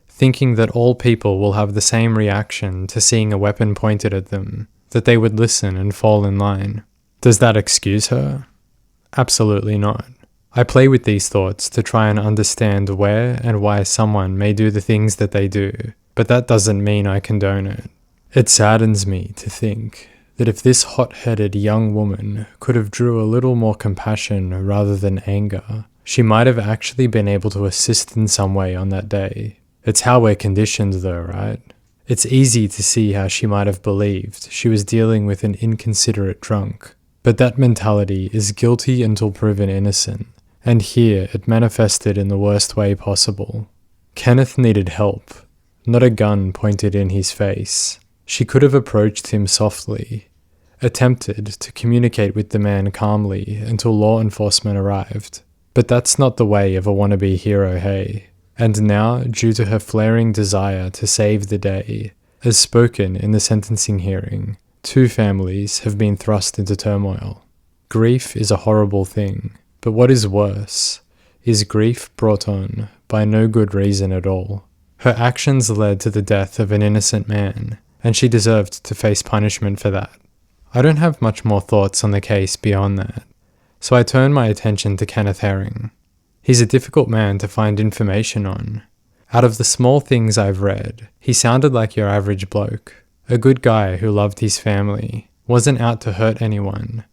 thinking that all people will have the same reaction to seeing a weapon pointed at them, that they would listen and fall in line. Does that excuse her? Absolutely not. I play with these thoughts to try and understand where and why someone may do the things that they do, but that doesn't mean I condone it. It saddens me to think that if this hot-headed young woman could have drew a little more compassion rather than anger, she might have actually been able to assist in some way on that day. It's how we're conditioned though, right? It's easy to see how she might have believed she was dealing with an inconsiderate drunk, but that mentality is guilty until proven innocent. And here it manifested in the worst way possible. Kenneth needed help, not a gun pointed in his face. She could have approached him softly, attempted to communicate with the man calmly until law enforcement arrived. But that's not the way of a wannabe hero, hey? And now, due to her flaring desire to save the day, as spoken in the sentencing hearing, 2 families have been thrust into turmoil. Grief is a horrible thing, but what is worse is grief brought on by no good reason at all. Her actions led to the death of an innocent man, and she deserved to face punishment for that. I don't have much more thoughts on the case beyond that, so I turn my attention to Kenneth Herring. He's a difficult man to find information on. Out of the small things I've read, he sounded like your average bloke, a good guy who loved his family, wasn't out to hurt anyone,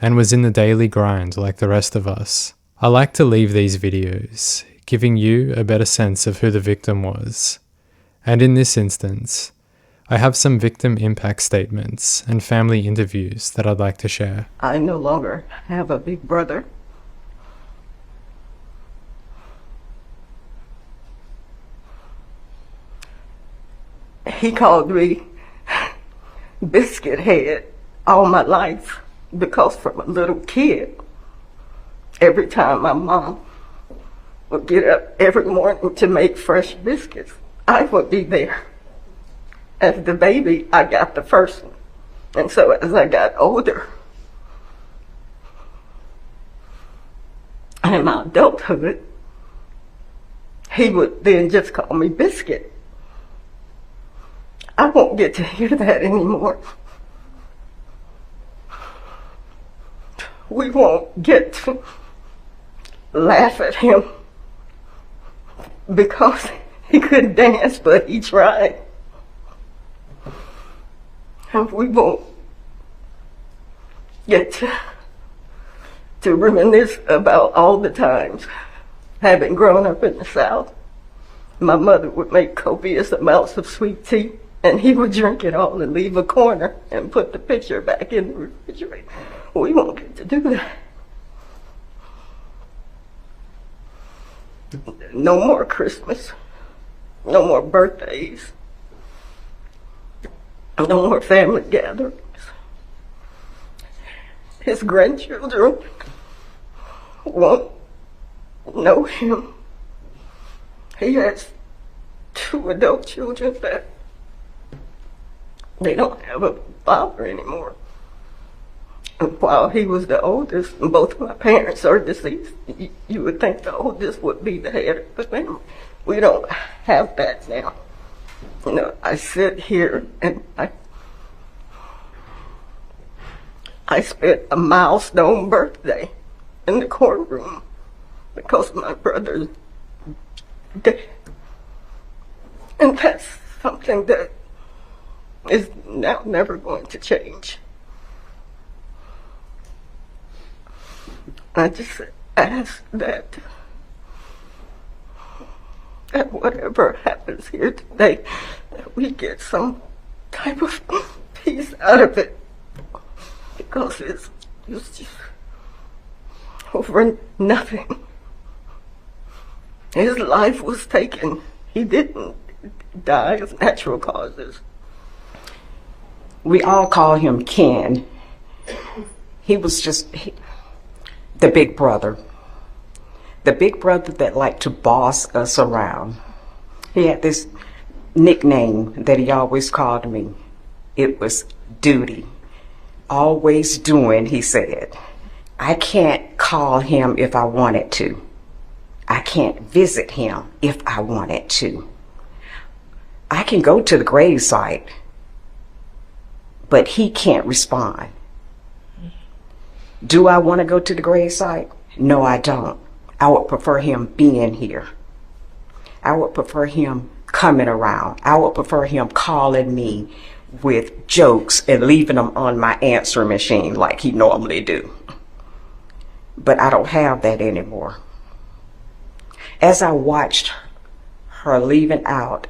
and was in the daily grind like the rest of us. I like to leave these videos, giving you a better sense of who the victim was. And in this instance, I have some victim impact statements and family interviews that I'd like to share. I no longer have a big brother. He called me Biscuit Head all my life because from a little kid, every time my mom would get up every morning to make fresh biscuits, I would be there. As the baby, I got the first one. And so as I got older, and in my adulthood, he would then just call me Biscuit. I won't get to hear that anymore. We won't get to laugh at him because he couldn't dance, but he tried. And we won't get to reminisce about all the times, having grown up in the South, my mother would make copious amounts of sweet tea, and he would drink it all and leave a corner and put the pitcher back in the refrigerator. We won't get to do that. No more Christmas. No more birthdays. No more family gatherings. His grandchildren won't know him. He has 2 adult children that they don't have a father anymore. And while he was the oldest, and both my parents are deceased, you would think the oldest would be the head of the family. We don't have that now. You know, I sit here and I spent a milestone birthday in the courtroom because of my brother's death. And that's something that is now never going to change. I just ask that whatever happens here today, that we get some type of peace out of it, because it's just over nothing. His life was taken. He didn't die of natural causes. We all call him Ken. He was just the big brother. The big brother that liked to boss us around. He had this nickname that he always called me. It was Duty. Always doing, he said. I can't call him if I wanted to. I can't visit him if I wanted to. I can go to the gravesite, but he can't respond. Do I want to go to the gravesite? No, I don't. I would prefer him being here. I would prefer him coming around. I would prefer him calling me with jokes and leaving them on my answering machine like he normally do. But I don't have that anymore. As I watched her leaving out,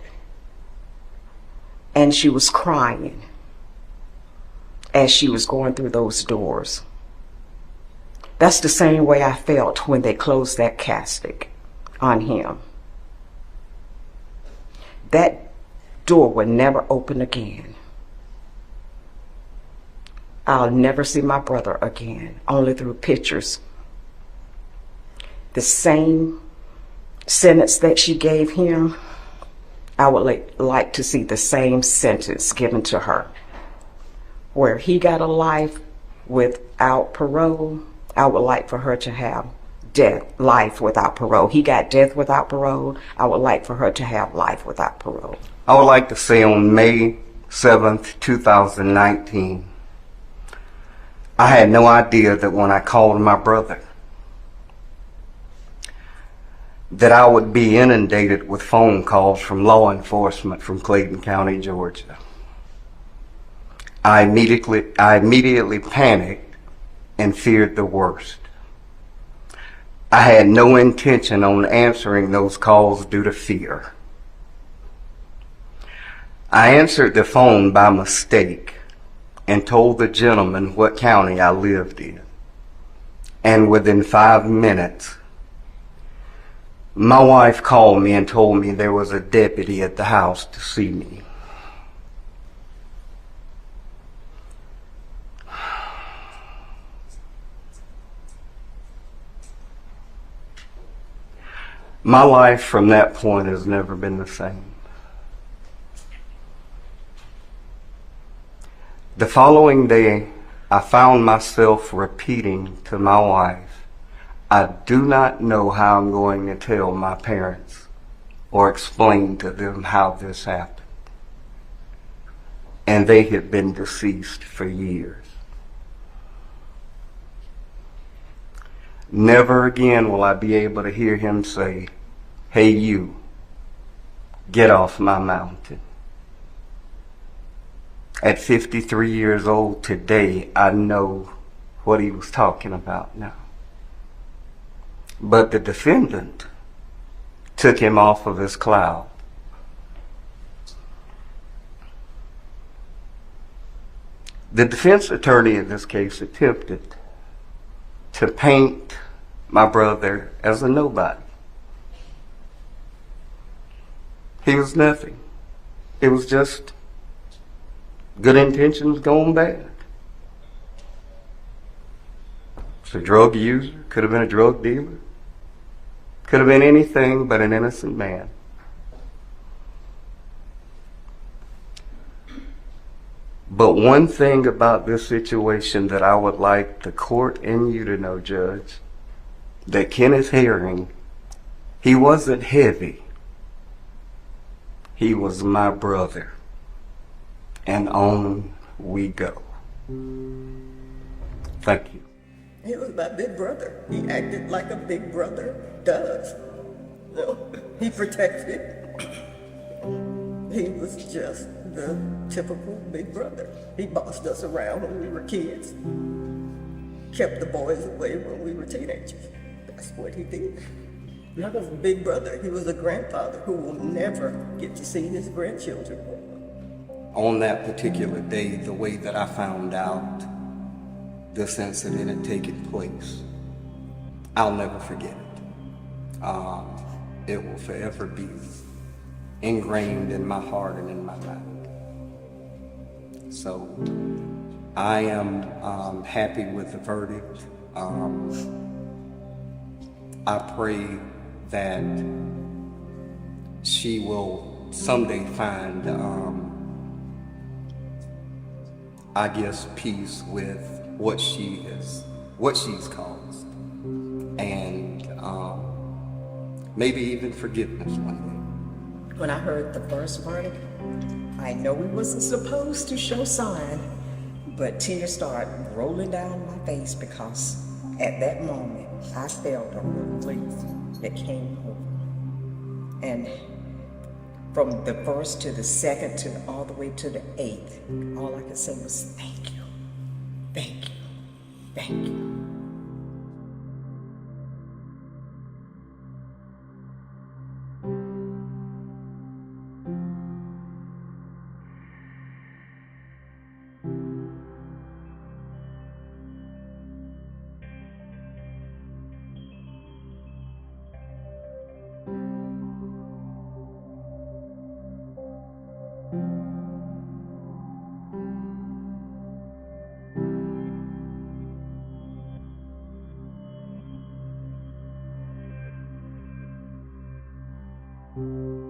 and she was crying as she was going through those doors. That's the same way I felt when they closed that casket on him. That door would never open again. I'll never see my brother again, only through pictures. the same sentence that she gave him, I would like to see the same sentence given to her. Where he got a life without parole, I would like for her to have life without parole. He got death without parole. I would like for her to have life without parole. I would like to say on May 7th, 2019, I had no idea that when I called my brother, that I would be inundated with phone calls from law enforcement from Clayton County, Georgia. I immediately panicked and feared the worst. I had no intention on answering those calls due to fear. I answered the phone by mistake and told the gentleman what county I lived in. And within 5 minutes, my wife called me and told me there was a deputy at the house to see me. My life from that point has never been the same. The following day, I found myself repeating to my wife, I do not know how I'm going to tell my parents or explain to them how this happened. And they had been deceased for years. Never again will I be able to hear him say, hey you, get off my mountain. At 53 years old today, I know what he was talking about now. But the defendant took him off of his cloud. The defense attorney in this case attempted to paint my brother as a nobody. He was nothing. It was just good intentions gone bad. It's a drug user, could have been a drug dealer, could have been anything but an innocent man. But one thing about this situation that I would like the court and you to know, Judge, that Kenneth Herring, he wasn't heavy. He was my brother. And on we go. Thank you. He was my big brother. He acted like a big brother does. He protected. He was just the typical big brother. He bossed us around when we were kids. Kept the boys away when we were teenagers. That's what he did. He was a big brother. He was a grandfather who will never get to see his grandchildren. On that particular day, the way that I found out this incident had taken place, I'll never forget it. It will forever be ingrained in my heart and in my mind. So I am happy with the verdict. I pray that she will someday find, I guess, peace with what she's caused, and maybe even forgiveness one day. When I heard the first verdict, I know we wasn't supposed to show sign, but tears started rolling down my face because at that moment I felt a relief that came over. And from the first to the second to all the way to the 8th, all I could say was thank you, thank you, thank you. you.